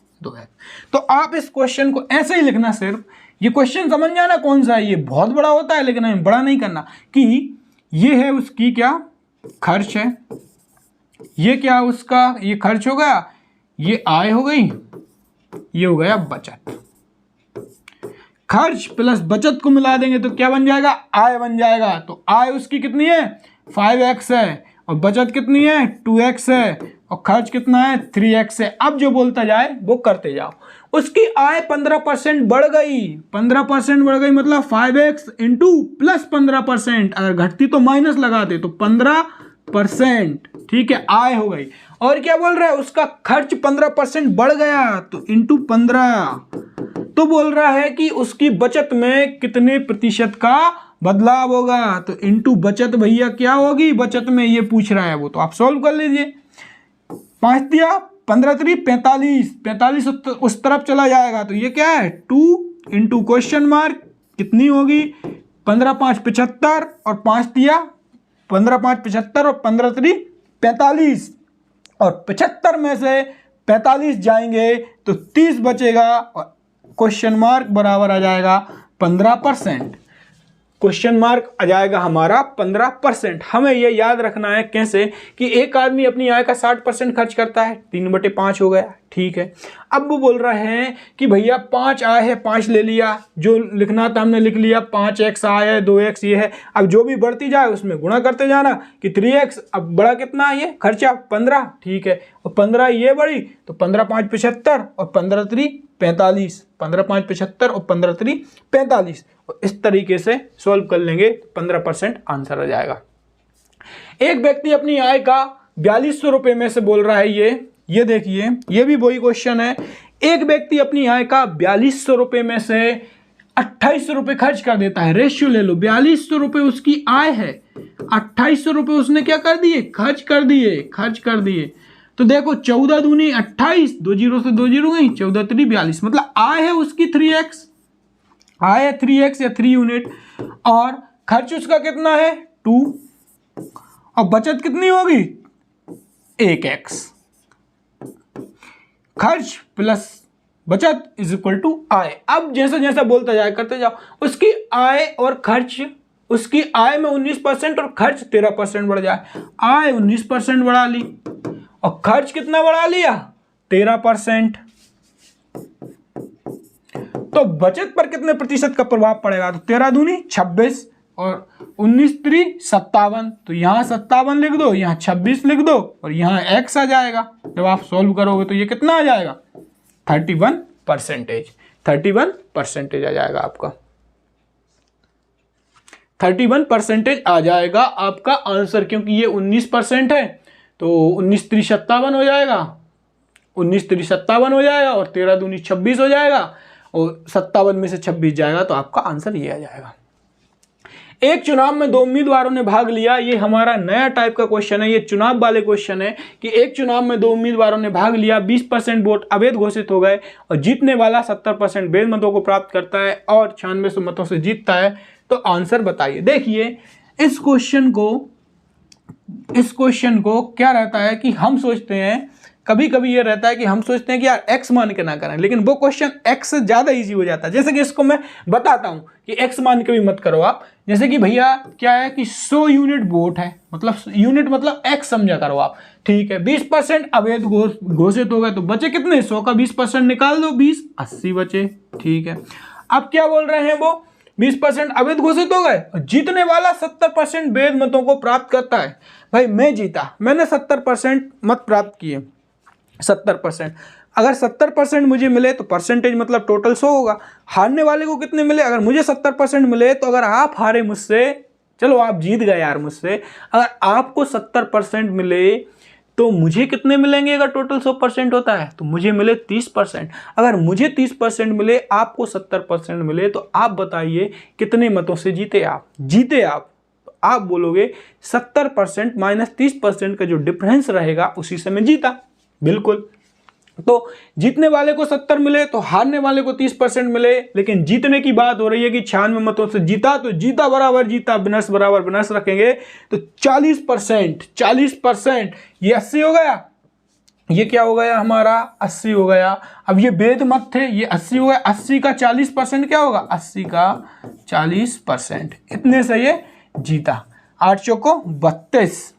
तो आप इस क्वेश्चन को ऐसे ही लिखना, सिर्फ ये क्वेश्चन समझ जाना कौन सा है। ये बहुत बड़ा होता है लेकिन हमें बड़ा नहीं करना, कि ये है उसकी क्या खर्च है, ये क्या उसका ये खर्च हो गया, ये आय हो गई, ये हो गया बचत। खर्च प्लस बचत को मिला देंगे तो क्या बन जाएगा, आय बन जाएगा। तो आय उसकी कितनी है, 5x है, और बचत कितनी है, 2x है, और खर्च कितना है, 3x है। अब जो बोलता जाए वो करते जाओ। उसकी आय 15% बढ़ गई, 15% बढ़ गई मतलब 5x इंटू प्लस 15%, अगर घटती तो माइनस लगाते, तो 15%, ठीक है, आय हो गई। और क्या बोल रहा है, उसका खर्च 15% बढ़ गया तो इंटू 15, तो बोल रहा है कि उसकी बचत में कितने प्रतिशत का बदलाव होगा। तो इंटू बचत भैया क्या होगी, बचत में ये पूछ रहा है, वो तो आप सॉल्व कर लीजिए। 5 दिया, 15 3 45, 45 उस तरफ चला जाएगा, तो ये क्या है 2 इंटू क्वेश्चन मार्क, कितनी होगी 15 5 75, और 5 दिया, 15 5 75 और 15 3 45, और 75 में से 45 जाएंगे तो 30 बचेगा, और क्वेश्चन मार्क बराबर आ जाएगा 15%। क्वेश्चन मार्क आ जाएगा हमारा 15%। हमें यह याद रखना है कैसे, कि एक आदमी अपनी आय का 60% खर्च करता है, 3/5 हो गया, ठीक है। अब वो बोल रहे हैं कि भैया 5 आय है, 5 ले लिया, जो लिखना था हमने लिख लिया, 5x आय है, 2x ये है। अब जो भी बढ़ती जाए उसमें गुणा करते जाना, कि 3x, अब बड़ा कितना है ये खर्चा, 15, ठीक है, और 15 ये बढ़ी तो 15 5 75 और 15 3 45, 15 5 75 और 15 3 45। इस तरीके से सॉल्व कर लेंगे, 15% आंसर आ जाएगा। एक व्यक्ति अपनी आय का 4200 रुपये में से बोल रहा है, ये देखिए, ये भी वही क्वेश्चन है। एक व्यक्ति अपनी आय का 4200 रुपये में से 2800 रुपये खर्च कर देता है। रेशियो ले लो, 4200 रुपये उसकी आय है, 2800 रुपये उसने क्या कर दिए, खर्च कर दिए। तो देखो 14 दूनी 28, 2 जीरो से 2 जीरो गई, 14 3 42, मतलब आय है उसकी 3x, आय है 3x या 3 यूनिट, और खर्च उसका कितना है 2, और बचत कितनी होगी 1x। खर्च प्लस बचत इज इक्वल टू आय। अब जैसा जैसा बोलता जाए करते जाओ, उसकी आय और खर्च, उसकी आय में 19% और खर्च 13% बढ़ जाए। आय 19% बढ़ा ली और खर्च कितना बढ़ा लिया 13%। तो बचत पर कितने प्रतिशत का प्रभाव पड़ेगा, तो 13 दूनी 26 और 19 3 57, तो यहाँ 57 लिख दो, यहाँ 26 लिख दो, और यहाँ x आ जाएगा। जब आप सॉल्व करोगे तो ये कितना आ जाएगा 31%, 31% आ जाएगा आपका, 31% आ जाएगा आपका आंसर। क्योंकि ये 19% है तो 19 3 57 हो जाएगा, 19 3 57 हो जाएगा, और 13 दूनी 26 हो जाएगा, और 57 में से 26 जाएगा तो आपका आंसर ये आ जाएगा। एक चुनाव में 2 उम्मीदवारों ने भाग लिया, ये हमारा नया टाइप का क्वेश्चन है, ये चुनाव वाले क्वेश्चन है कि एक चुनाव में 2 उम्मीदवारों ने भाग लिया, 20% वोट अवैध घोषित हो गए और जीतने वाला 70% वैध मतों को प्राप्त करता है और 9600 मतों से जीतता है, तो आंसर बताइए। देखिए इस क्वेश्चन को क्या रहता है कि हम सोचते हैं, कभी कभी ये रहता है कि हम सोचते हैं कि यार x मान के ना करें, लेकिन वो क्वेश्चन x से ज़्यादा इजी हो जाता है। जैसे कि इसको मैं बताता हूँ कि x मान के भी मत करो आप। जैसे कि भैया क्या है कि 100 यूनिट वोट है, मतलब यूनिट मतलब x समझा करो आप, ठीक है। 20% अवैध घोषित हो गए तो बचे कितने, 100 का 20% निकाल दो, 20, 80 बचे, ठीक है। अब क्या बोल रहे हैं वो, 20% अवैध घोषित हो गए, जीतने वाला 70% वैध मतों को प्राप्त करता है। भाई मैं जीता, मैंने 70% मत प्राप्त किए, 70%, अगर 70% मुझे मिले तो परसेंटेज मतलब टोटल 100 होगा। हारने वाले को कितने मिले, अगर मुझे 70% मिले तो अगर आप हारे मुझसे, चलो आप जीत गए यार मुझसे, अगर आपको 70% मिले तो मुझे कितने मिलेंगे, अगर टोटल 100% होता है तो मुझे मिले 30%। अगर मुझे 30% मिले, आपको 70% मिले, तो आप बताइए कितने मतों से जीते आप, तो आप बोलोगे 70% माइनस 30% का जो डिफरेंस रहेगा उसी से मैं जीता, बिल्कुल। तो जीतने वाले को 70 मिले तो हारने वाले को 30% मिले, लेकिन जीतने की बात हो रही है कि 96 मतों से जीता, तो जीता बराबर जीता, विनर्स बराबर विनर्स रखेंगे तो 40%, ये 80 हो गया, ये क्या हो गया हमारा 80 हो गया। अब ये वैध मत थे, ये 80 हो गया, 80 का 40% क्या होगा, 80 का 40%, इतने से ये जीता। 8 चौको 32,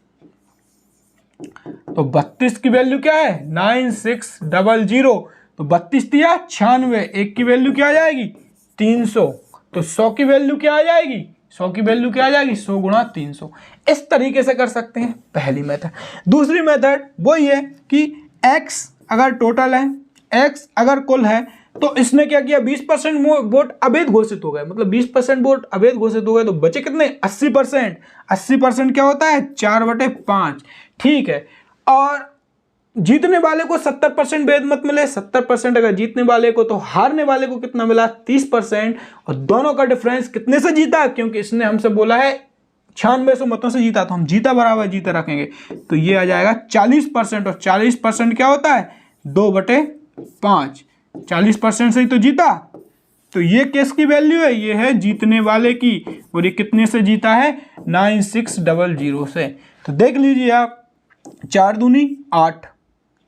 तो 32 की वैल्यू क्या है 9600, तो 32 दिया 96, एक की वैल्यू क्या आ जाएगी 300, तो 100 की वैल्यू क्या आ जाएगी, 100 की वैल्यू क्या आ जाएगी 100 गुणा 300। इस तरीके से कर सकते हैं पहली मेथड। दूसरी मेथड वही है कि x अगर टोटल है, x अगर कुल है, तो इसने क्या किया 20% वोट अवैध घोषित हो गए, मतलब 20% वोट अवैध घोषित हो गए, तो बचे कितने 80%। 80% क्या होता है 4/5, ठीक है। और जीतने वाले को 70% वैध मत मिले, 70% अगर जीतने वाले को, तो हारने वाले को कितना मिला 30%, और दोनों का डिफरेंस कितने से जीता, क्योंकि इसने हमसे बोला है 9600 मतों से जीता, तो हम जीता बराबर जीता रखेंगे, तो ये आ जाएगा 40%, और 40% क्या होता है 2/5, 40% से ही तो जीता, तो ये किसकी वैल्यू है, ये है जीतने वाले की, और ये कितने से जीता है 9600 से। तो देख लीजिए आप, 4 दूनी 8,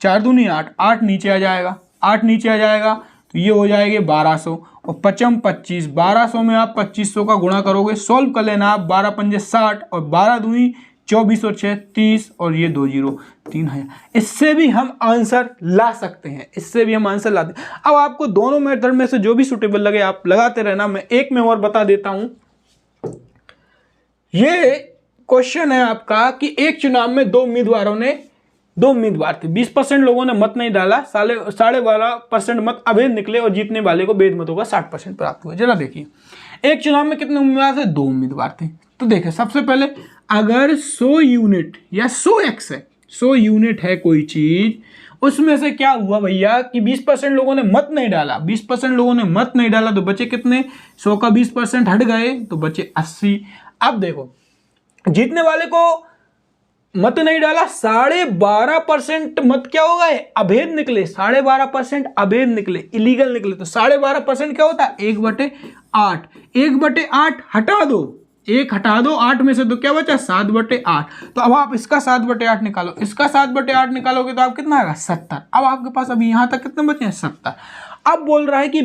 4 दूनी 8, 8 नीचे आ जाएगा, 8 नीचे आ जाएगा, तो ये हो जाएंगे 1200, और 5 25, 1200 में आप 2500 का गुणा करोगे, सॉल्व कर लेना आप, 12 पंजे 60, और 12 दूनी 24 और 6 30, और ये 2 0 3000। इससे भी हम आंसर ला सकते हैं, इससे भी हम आंसर लाते हैं। अब आपको दोनों मेथड में से जो भी सुटेबल लगे आप लगाते रहना। मैं एक में और बता देता हूं, ये क्वेश्चन है आपका कि एक चुनाव में 2 उम्मीदवार थे, 20% लोगों ने मत नहीं डाला, 12.5% मत अवैध निकले, और जीतने वाले को वैध मतों का 60% प्राप्त हुआ। जरा देखिए एक चुनाव में कितने उम्मीदवार थे, 2 उम्मीदवार थे। तो देखिए सबसे पहले अगर 100 यूनिट या 100x है, 100 यूनिट है कोई चीज, उसमें से क्या हुआ भैया कि 20% लोगों ने मत नहीं डाला, 20% लोगों ने मत नहीं डाला, तो बचे कितने 100 का 20% हट गए, तो बचे 80। अब देखो जीतने वाले को मत नहीं डाला, 12.5% मत क्या हो गए अवैध निकले, 12.5% अवैध निकले, इलीगल निकले, तो 12.5% क्या होता है 1/8, 1/8 हटा दो, 1 हटा दो 8 में से, तो क्या बचा 7/8। तो अब आप इसका 7/8 निकालो, इसका 7/8 निकालोगे तो आप कितना आएगा 70। अब आपके पास अभी यहां तक कितने बचे हैं 70। अब बोल रहा है कि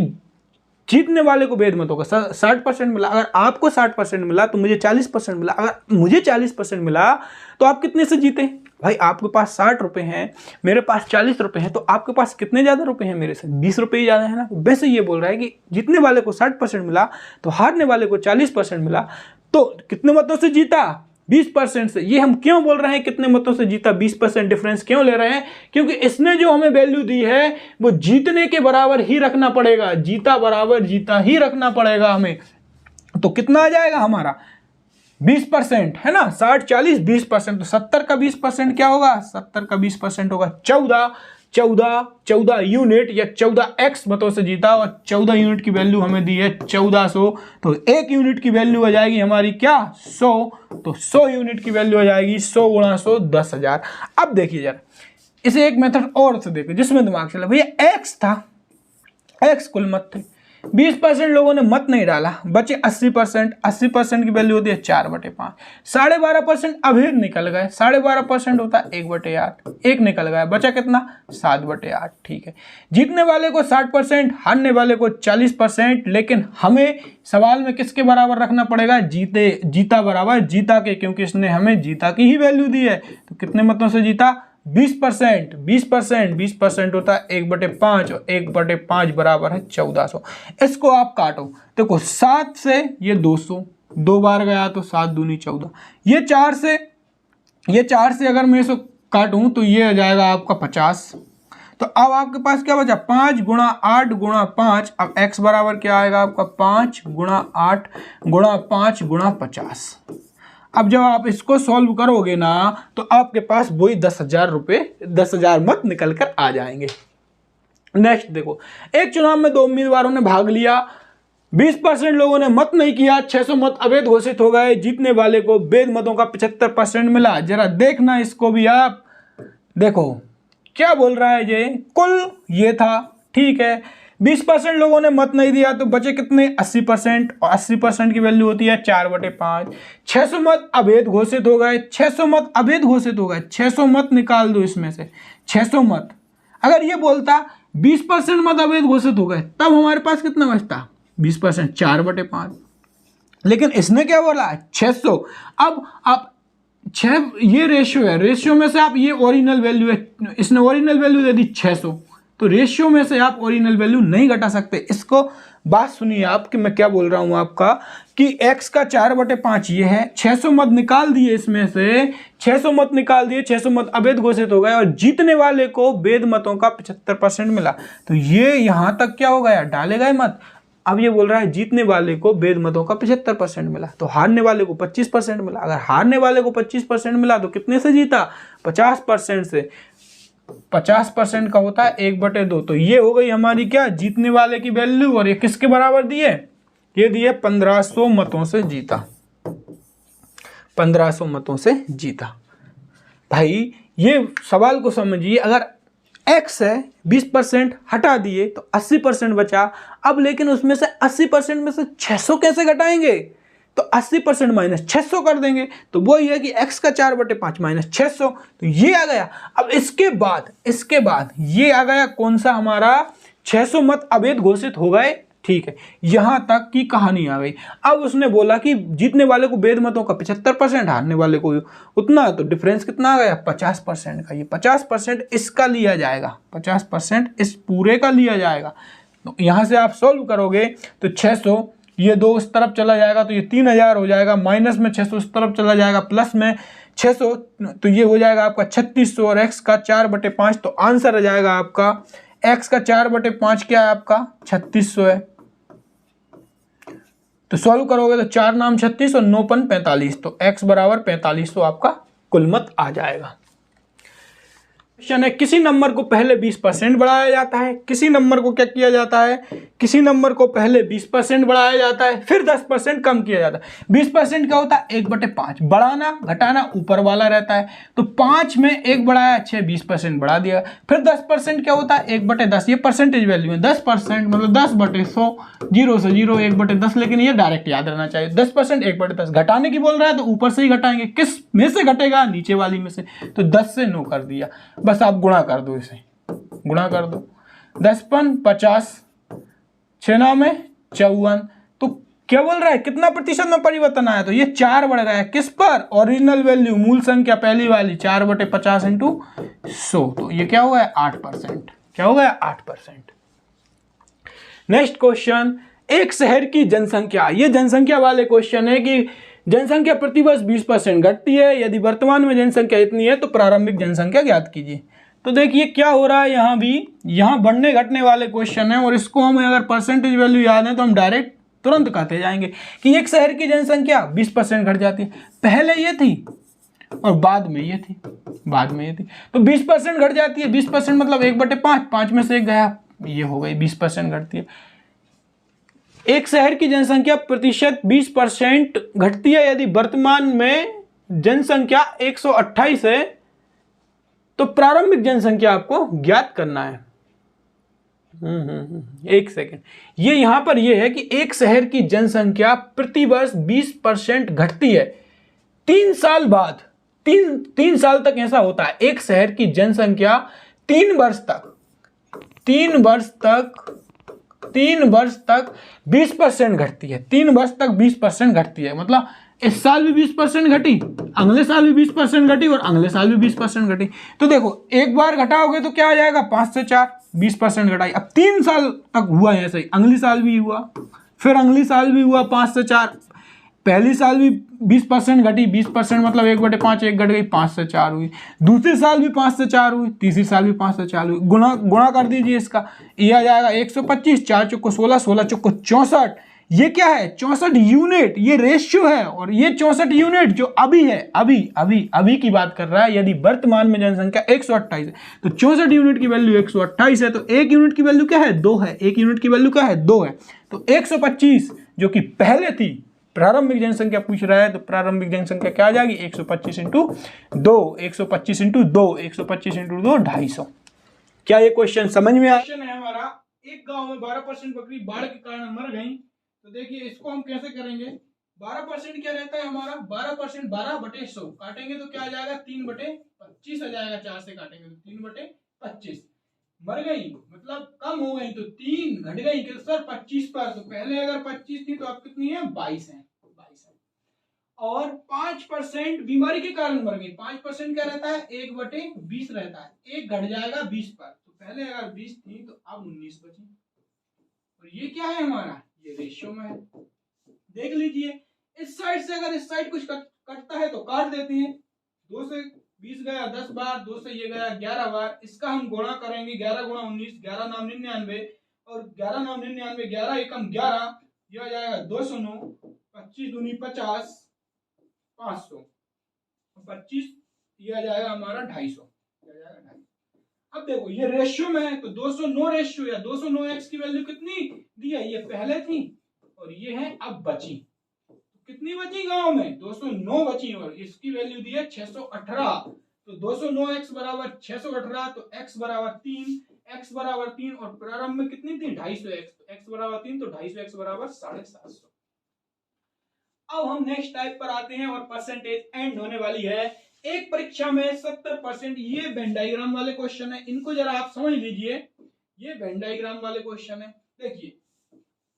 जीतने वाले को वैध मतों का 60% मिला, अगर आपको 60% मिला तो मुझे 40% मिला, अगर मुझे 40% मिला तो आप कितने से जीते। भाई आपके पास 60 रुपए हैं, मेरे पास 40 रुपए हैं, तो आपके पास कितने ज़्यादा रुपए हैं मेरे से, 20 रुपए ही ज़्यादा है ना। वैसे ये बोल रहा है कि जीतने वाले को 60% मिला तो हारने वाले को 40% मिला, तो कितने मतों से जीता 20% से। ये हम क्यों बोल रहे हैं कितने मतों से जीता, 20% डिफरेंस क्यों ले रहे हैं, क्योंकि इसने जो हमें वैल्यू दी है वो जीतने के बराबर ही रखना पड़ेगा, जीता बराबर जीता ही रखना पड़ेगा हमें। तो कितना आ जाएगा हमारा 20% है ना, 60 40 20%, तो 70 का 20% क्या होगा, 70 का 20% होगा 14। 14 यूनिट या 14x मतों से जीता और 14 यूनिट की वैल्यू हमें दी है 1400। तो 1 यूनिट की वैल्यू हो जाएगी हमारी क्या 100। तो 100 यूनिट की वैल्यू हो जाएगी 100 गुणा 100 10,000। अब देखिए जरा इसे एक मेथड और से देखो जिसमें दिमाग चला। भैया x था, x कुल मत थे, 20% लोगों ने मत नहीं डाला, बचे 80%। 80% की वैल्यू होती है 4/5। 12.5% अभेद निकल गए, 12.5% होता है 1/8। 1 निकल गया, बचा कितना 7/8। ठीक है, जीतने वाले को 60%, हारने वाले को 40%। लेकिन हमें सवाल में किसके बराबर रखना पड़ेगा, जीता बराबर जीता के, क्योंकि इसने हमें जीता की ही वैल्यू दी है। तो कितने मतों से जीता 20%। 20% होता है 1/5 और 1/5 बराबर है 1400। इसको आप काटो, देखो 7 से ये 200, 2 बार गया तो 7 दूनी 14। ये 4 से अगर मैं इसको काटूं तो ये आ जाएगा आपका 50। तो अब आपके पास क्या बचा 5 गुणा 8 गुणा 5। अब x बराबर क्या आएगा आपका 5 गुणा 8 गुणा 5 गुणा 50। अब जब आप इसको सॉल्व करोगे ना तो आपके पास वही 10,000 रुपये 10,000 मत निकल कर आ जाएंगे। नेक्स्ट देखो, एक चुनाव में 2 उम्मीदवारों ने भाग लिया, 20% लोगों ने मत नहीं किया, 600 मत अवैध घोषित हो गए, जीतने वाले को वैध मतों का 75% मिला। जरा देखना इसको भी आप, देखो क्या बोल रहा है ये, कुल ये था, ठीक है। 20% लोगों ने मत नहीं दिया तो बचे कितने 80%, और 80% की वैल्यू होती है 4/5। 600 मत अवैध घोषित हो गए, 600 मत अवैध घोषित हो गए, 600 मत निकाल दो इसमें से, 600 मत। अगर ये बोलता 20% मत अवैध घोषित हो गए तब हमारे पास कितना बचता 20%, 4/5। लेकिन इसने क्या बोला 600। अब आप 6, ये रेशियो है, रेशियो में से आप ये ओरिजिनल वैल्यू है, इसने ओरिजिनल वैल्यू दे दी 600, तो रेशियो में से आप ओरिजिनल वैल्यू नहीं घटा सकते। इसको बात सुनिए आप कि मैं क्या बोल रहा हूं आपका, कि x का 4/5 ये है, 600 मत निकाल दिए, इसमें से 600 मत निकाल दिए, 600 मत अवैध घोषित हो गए और जीतने वाले को वैध मतों का 75% मिला। तो ये यहां तक क्या हो गया, डाले गए मत। अब ये बोल रहा है जीतने वाले को वैध मतों का 75% मिला, तो हारने वाले को 25% मिला। अगर हारने वाले को 25% मिला तो कितने से जीता 50% से। 50% का होता है 1/2। तो ये हो गई हमारी क्या जीतने वाले की वैल्यू, और ये किसके बराबर दिए, ये दिए 1500 मतों से जीता, 1500 मतों से जीता। भाई ये सवाल को समझिए, अगर x है 20% हटा दिए तो 80% बचा। अब लेकिन उसमें से 80% में से 600 कैसे घटाएंगे, तो 80% माइनस 600 कर देंगे, तो वो ये है कि x का 4/5 माइनस 600, तो ये आ गया। अब इसके बाद ये आ गया कौन सा हमारा 600 मत अवैध घोषित हो गए, ठीक है, यहां तक की कहानी आ गई। अब उसने बोला कि जीतने वाले को वैध मतों का 75%, हारने वाले को उतना, तो डिफरेंस कितना आ गया 50% का। ये 50% इसका लिया जाएगा, 50% इस पूरे का लिया जाएगा। तो यहां से आप सोल्व करोगे तो 600, ये 2 इस तरफ चला जाएगा तो ये 3000 हो जाएगा, माइनस में 600 इस तरफ चला जाएगा, प्लस में 600, तो ये हो जाएगा आपका 3600 और x का 4/5। तो आंसर आ जाएगा आपका x का 4/5 क्या है आपका 3600 है। तो सॉल्व करोगे तो 4 नाम 36 और 9 पन 45, तो x बराबर 4500 आपका कुल मत आ जाएगा। क्वेश्चन है, किसी नंबर को पहले 20% बढ़ाया जाता है, किसी नंबर को क्या किया जाता है, किसी नंबर को पहले 20% बढ़ाया जाता है फिर 10% कम किया जाता है। 20% क्या होता है 1/5, बढ़ाना घटाना ऊपर वाला रहता है, तो 5 में 1 बढ़ाया, 6 20% बढ़ा दिया। फिर 10% क्या होता है 1/10, ये परसेंटेज वैल्यू है, 10% मतलब 10/100, 0 से 0 1/10, लेकिन ये डायरेक्ट याद रहना चाहिए। 10% 1/10, घटाने की बोल रहा है तो ऊपर से ही घटाएंगे, किस में से घटेगा नीचे वाली में से, तो 10 से 9 कर दिया, बस आप गुणा कर दो, इसे गुणा कर दो, 10 पन 50, 6 9 में 54, तो क्या बोल रहा है कितना प्रतिशत में परिवर्तन आया, तो ये 4 बढ़ गया, किस पर, ओरिजिनल वैल्यू मूल संख्या पहली वाली 4/50 इंटू 100, तो ये क्या हो गया 8%, क्या हो गया 8%। नेक्स्ट क्वेश्चन, एक शहर की जनसंख्या, ये जनसंख्या वाले क्वेश्चन है कि जनसंख्या प्रतिवर्ष 20% घटती है, यदि वर्तमान में जनसंख्या इतनी है तो प्रारंभिक जनसंख्या ज्ञात कीजिए। तो देखिए क्या हो रहा है, यहाँ भी यहाँ बढ़ने घटने वाले क्वेश्चन है, और इसको हमें अगर परसेंटेज वैल्यू याद है तो हम डायरेक्ट तुरंत कहते जाएंगे कि एक शहर की जनसंख्या 20% घट जाती है। पहले ये थी और बाद में ये थी, बाद में ये थी। तो 20% घट जाती है, 20% मतलब 1/5, 5 में से 1 गया, ये हो गई 20% घटती है। एक शहर की जनसंख्या प्रतिशत 20% घटती है यदि वर्तमान में जनसंख्या 128 है, तो प्रारंभिक जनसंख्या आपको ज्ञात करना है। एक सेकेंड, ये यहां पर ये है कि एक शहर की जनसंख्या प्रति वर्ष 20% घटती है 3 साल बाद। 3 साल तक ऐसा होता है, एक शहर की जनसंख्या 3 वर्ष तक 20% घटती है। 3 वर्ष तक 20% घटती है, मतलब इस साल भी 20% घटी, अगले साल भी 20% घटी और अगले साल भी 20% घटी। तो देखो एक बार घटाओगे तो क्या आ जाएगा, 5 से 4, 20% घटाई। अब 3 साल तक हुआ है ऐसे ही, अगली साल भी हुआ, फिर अगली साल भी हुआ 5 से 4, पहली साल भी 20% घटी, 20% मतलब 1/5, 1 घट गई, 5 से 4 हुई, दूसरी साल भी 5 से 4 हुई, तीसरी साल भी 5 से 4 हुई। गुणा कर दीजिए इसका, ये आ जाएगा 125, 4 चौको 16, 16 चौको 64। ये क्या है, 64 यूनिट, ये रेशियो है। और ये 64 यूनिट जो अभी है, अभी की बात कर रहा है, यदि वर्तमान में जनसंख्या 128 है तो 64 यूनिट की वैल्यू 128 है, तो 1 यूनिट की वैल्यू क्या है, 2 है। 1 यूनिट की वैल्यू क्या है, 2 है। तो 125 जो कि पहले थी, प्रारंभिक जनसंख्या पूछ रहा है, तो प्रारंभिक जनसंख्या क्या आ जाएगी, 125 इंटू 2, 125 इंटू 2, 125 इंटू 2, 250। क्या ये क्वेश्चन समझ में आया? क्वेश्चन है हमारा, एक गांव में 12% बकरी बाढ़ के कारण मर गई। तो देखिए इसको हम कैसे करेंगे, 12% क्या रहता है हमारा, 12% 12/100 काटेंगे तो क्या आ जाएगा, 3/25 आ जाएगा। 4 से काटेंगे तो 3/25। मर गई मतलब कम हो गई, तो 3 घट गई कि सर 25 पर, तो पहले अगर 25 थी तो अब कितनी है, 22 है, 22 है। और 5% बीमारी के कारण मर गई। 5% क्या रहता है, 1/20 रहता है, 1 घट जाएगा 20 पर, तो पहले अगर 20 थी तो अब 19 बची। और ये क्या है हमारा, ये रेशियो में है। देख लीजिए, इस साइड से अगर इस साइड कुछ कटता है तो काट देते हैं। 2 से 20 गया 10 बार, 2 से ये गया 11 बार, इसका हम गुणा करेंगे, 11 गुणा 19, 11 9 99, और 11 9 99, 11 एकम 11, यह आ जाएगा 209, 25 दूनी 50, 500, 25, यह आ जाएगा हमारा 250। अब देखो ये रेशियो में है, तो 209 रेशियो या 209x की वैल्यू कितनी दी है, ये पहले थी और ये है अब बची। कितनी बची गांव में, 209 बची, और इसकी वैल्यू दी है 618। तो 209x बराबर 618, तो x बराबर 3, x बराबर 3, और प्रारंभ में कितनी थी, 250x, तो x बराबर 3, तो 250x बराबर 750। अब हम नेक्स्ट टाइप पर आते हैं और परसेंटेज एंड होने वाली है। एक परीक्षा में 70%, ये वेन डायग्राम वाले क्वेश्चन है, इनको जरा आप समझ लीजिए। ये वेन डायग्राम वाले क्वेश्चन है। देखिए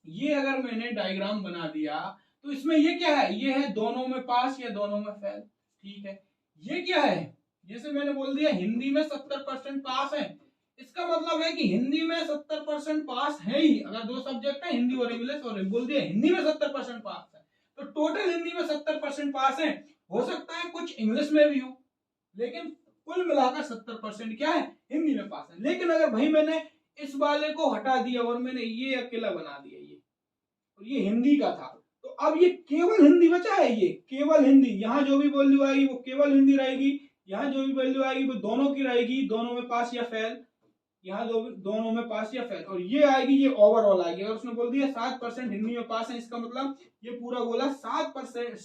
ये अगर मैंने डायग्राम बना दिया तो इसमें ये क्या है, ये है दोनों में पास या दोनों में फेल, ठीक है। ये क्या है, जैसे मैंने बोल दिया हिंदी में 70% पास है, इसका मतलब है कि हिंदी में 70% पास है ही। अगर 2 सब्जेक्ट है हिंदी और इंग्लिश, और बोल दिया हिंदी में 70% पास है, तो टोटल हिंदी में 70% पास है। हो सकता है कुछ इंग्लिश में भी हो, लेकिन कुल मिलाकर 70% क्या है, हिंदी में पास है। लेकिन अगर भाई मैंने इस वाले को हटा दिया और मैंने ये अकेला बना दिया, ये हिंदी का था, तो अब ये केवल हिंदी बचा है, ये केवल हिंदी। यहाँ जो भी वैल्यू आएगी वो केवल हिंदी रहेगी, यहाँ जो भी वैल्यू आएगी वो दोनों की रहेगी, दोनों में पास या फेल, यहाँ दोनों में पास या फेल, और ये आएगी, ये ओवरऑल आएगी। अगर उसने बोल दिया 7% हिंदी में पास है, इसका मतलब ये पूरा बोला 7%,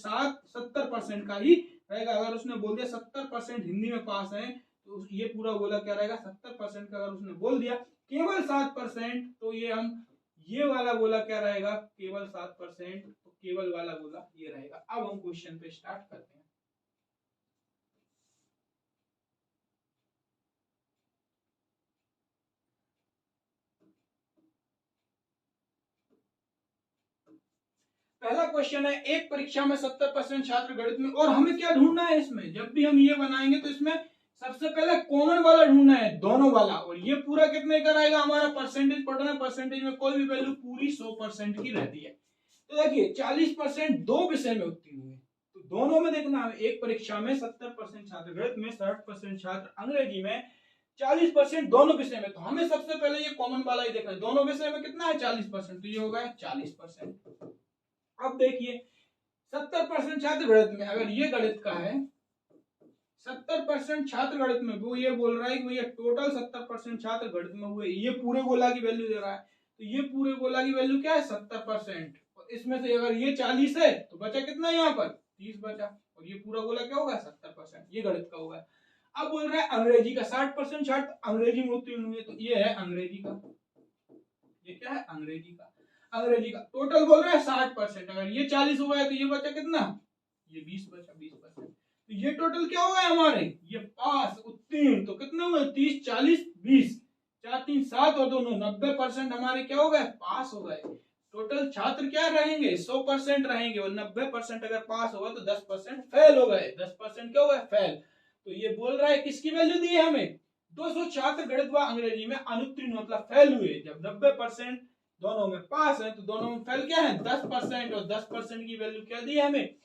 70% का ही रहेगा। अगर उसने बोल दिया 70% हिंदी में पास है, तो ये पूरा बोला क्या रहेगा, 70% का। अगर उसने बोल दिया केवल 7%, तो ये हम ये वाला बोला क्या रहेगा, केवल 7%, तो केवल वाला बोला ये रहेगा। अब हम क्वेश्चन पे स्टार्ट करते हैं। पहला क्वेश्चन है, एक परीक्षा में 70% छात्र गणित में, और हमें क्या ढूंढना है इसमें, जब भी हम ये बनाएंगे तो इसमें सबसे पहले कॉमन वाला ढूंढना है, दोनों वाला। और ये पूरा कितने का रहेगा, हमारा परसेंटेज पढ़ना है, परसेंटेज में कोई भी वैल्यू पूरी 100% की रहती है। तो देखिए 40% 2 विषय में उत्तीर्ण हुए, तो दोनों में देखना है। एक परीक्षा में 70% छात्र गणित में, 60% छात्र अंग्रेजी में, 40% दोनों विषय में। तो हमें सबसे पहले ये कॉमन वाला ही देखना है, दोनों विषय में कितना है 40%, तो ये होगा 40%। अब देखिए 70% छात्र गणित में, अगर ये गणित का है 70% छात्र गणित में, वो ये बोल रहा है कि भैया टोटल 70% छात्र गणित में हुए, ये पूरे गोला की वैल्यू दे रहा है, तो ये पूरे गोला की वैल्यू क्या है 70%, और इसमें से अगर ये 40 है तो बचा कितना यहाँ पर 30 बचा, और ये पूरा गोला क्या होगा 70%, ये गणित का होगा। अब बोल रहा है अंग्रेजी का 60% छात्र अंग्रेजी में उत्तीर्ण हुए, तो ये है अंग्रेजी का, ये क्या है अंग्रेजी का, अंग्रेजी का टोटल बोल रहा है 60%, अगर ये 40 हुआ है तो ये बचा कितना, ये 20 बचा 20%, तो ये टोटल क्या हो गया हमारे, ये पास उत्तीर्ण, तो कितने हुए 30 40 20, 4 3 7 और दोनों 90% हमारे क्या हो गए पास हो गए। टोटल छात्र क्या रहेंगे 100% रहेंगे, और 90% अगर पास होगा तो 10% फेल हो गए, 10% क्या हो गए फेल। तो ये बोल रहा है किसकी वैल्यू दी है हमें, 200 छात्र गणित व अंग्रेजी में अनुत्तीर्ण मतलब फेल हुए, जब 90% दोनों में पास है तो दोनों में फेल क्या है 10%, और 10% की वैल्यू क्या दी है हमें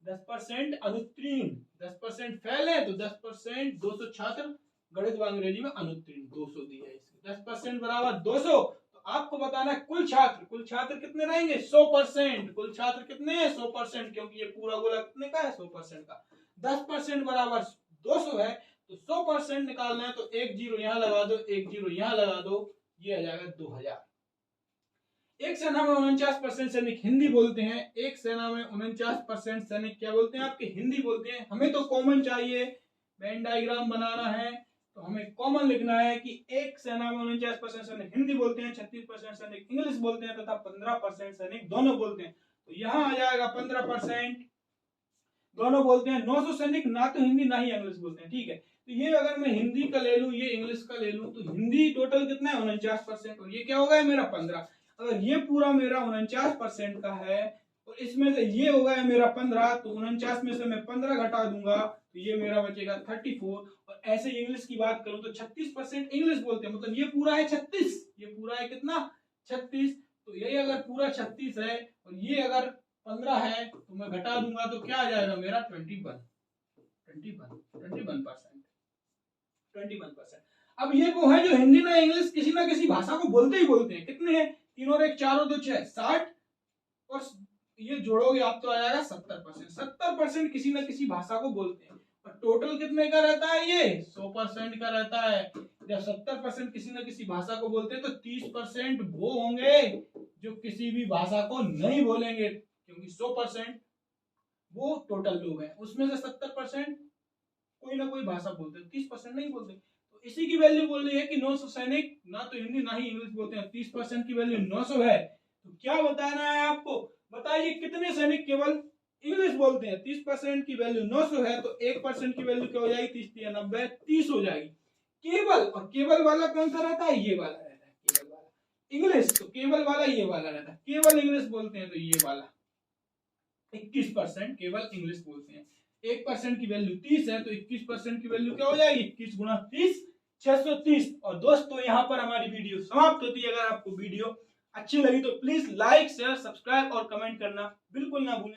10% अनुत्तीर्ण, 10% फेल है तो 10% 200 छात्र गणित व अंग्रेजी में अनुत्तीर्ण 200 दी है, 10% बराबर 200, तो आपको बताना है कुल छात्र कितने रहेंगे 100%, कुल छात्र कितने हैं 100%, क्योंकि ये पूरा गोला कितने का है 100% का, 10% बराबर 200 है, तो 100% निकालना है तो एक जीरो यहाँ लगा दो, एक जीरो यहाँ लगा दो, ये आ जाएगा 2000। एक सेना में 49% सैनिक हिंदी बोलते हैं, एक सेना में 49% सैनिक क्या बोलते हैं आपके हिंदी बोलते हैं। हमें तो कॉमन चाहिए, वेन डायग्राम बनाना है तो हमें कॉमन लिखना है कि एक सेना में 49% सैनिक हिंदी बोलते हैं, 36% सैनिक इंग्लिश बोलते हैं तथा 15% सैनिक दोनों बोलते हैं, तो यहाँ आ जाएगा 15% दोनों बोलते हैं। 900 सैनिक ना तो हिंदी ना ही इंग्लिश बोलते हैं, ठीक है, तो ये अगर मैं हिंदी का ले लूं ये इंग्लिश का ले लूं तो हिंदी टोटल कितना है 49%, और ये क्या होगा मेरा 15, अगर ये पूरा मेरा 49% का है और इसमें से ये होगा मेरा 15, तो 49 में से मैं 15 घटा दूंगा तो ये मेरा बचेगा 34, और ऐसे इंग्लिश की बात करूं तो 36% इंग्लिश बोलते हैं, मतलब ये पूरा है 36, ये पूरा है कितना 36, तो यही अगर पूरा 36 है और ये अगर 15 है तो मैं घटा दूंगा तो क्या आ जाएगा मेरा 21%। अब ये वो है जो हिंदी ना इंग्लिश किसी ना किसी भाषा को बोलते ही बोलते हैं, कितने हैं 3 और 1 4 और 2 6 60, और ये जोड़ोगे आप तो आ जाएगा 70%, 70% किसी ना किसी भाषा को बोलते हैं, और टोटल कितने का रहता है ये 100% का रहता है। जब 70% किसी ना किसी भाषा को बोलते हैं तो 30% वो होंगे जो किसी भी भाषा को नहीं बोलेंगे, क्योंकि 100% वो टोटल लोग हैं, उसमें से 70% कोई ना कोई भाषा बोलते हैं, 30% नहीं बोलते, तो इसी की वैल्यू बोल रही है कि 900 सैनिक ना तो हिंदी ना ही इंग्लिश बोलते हैं, 30% की वैल्यू 900 है, तो क्या बताना है आपको, बताइए कितने सैनिक केवल इंग्लिश बोलते हैं। 30% की वैल्यू 900 है तो 1% की वैल्यू क्या हो जाएगी 30 या 90 30 हो जाएगी केवल, और केवल वाला कौन सा रहता है ये वाला रहता है केवल वाला, इंग्लिश तो केवल वाला ये वाला रहता है, केवल इंग्लिश बोलते हैं तो ये वाला 21% केवल इंग्लिश बोलते हैं। 1% की वैल्यू 30 है तो 21% की वैल्यू क्या हो जाएगी 21 गुणा 30 630। और दोस्तों यहाँ पर हमारी वीडियो समाप्त होती है। अगर आपको वीडियो अच्छी लगी तो प्लीज लाइक शेयर सब्सक्राइब और कमेंट करना बिल्कुल ना भूलें।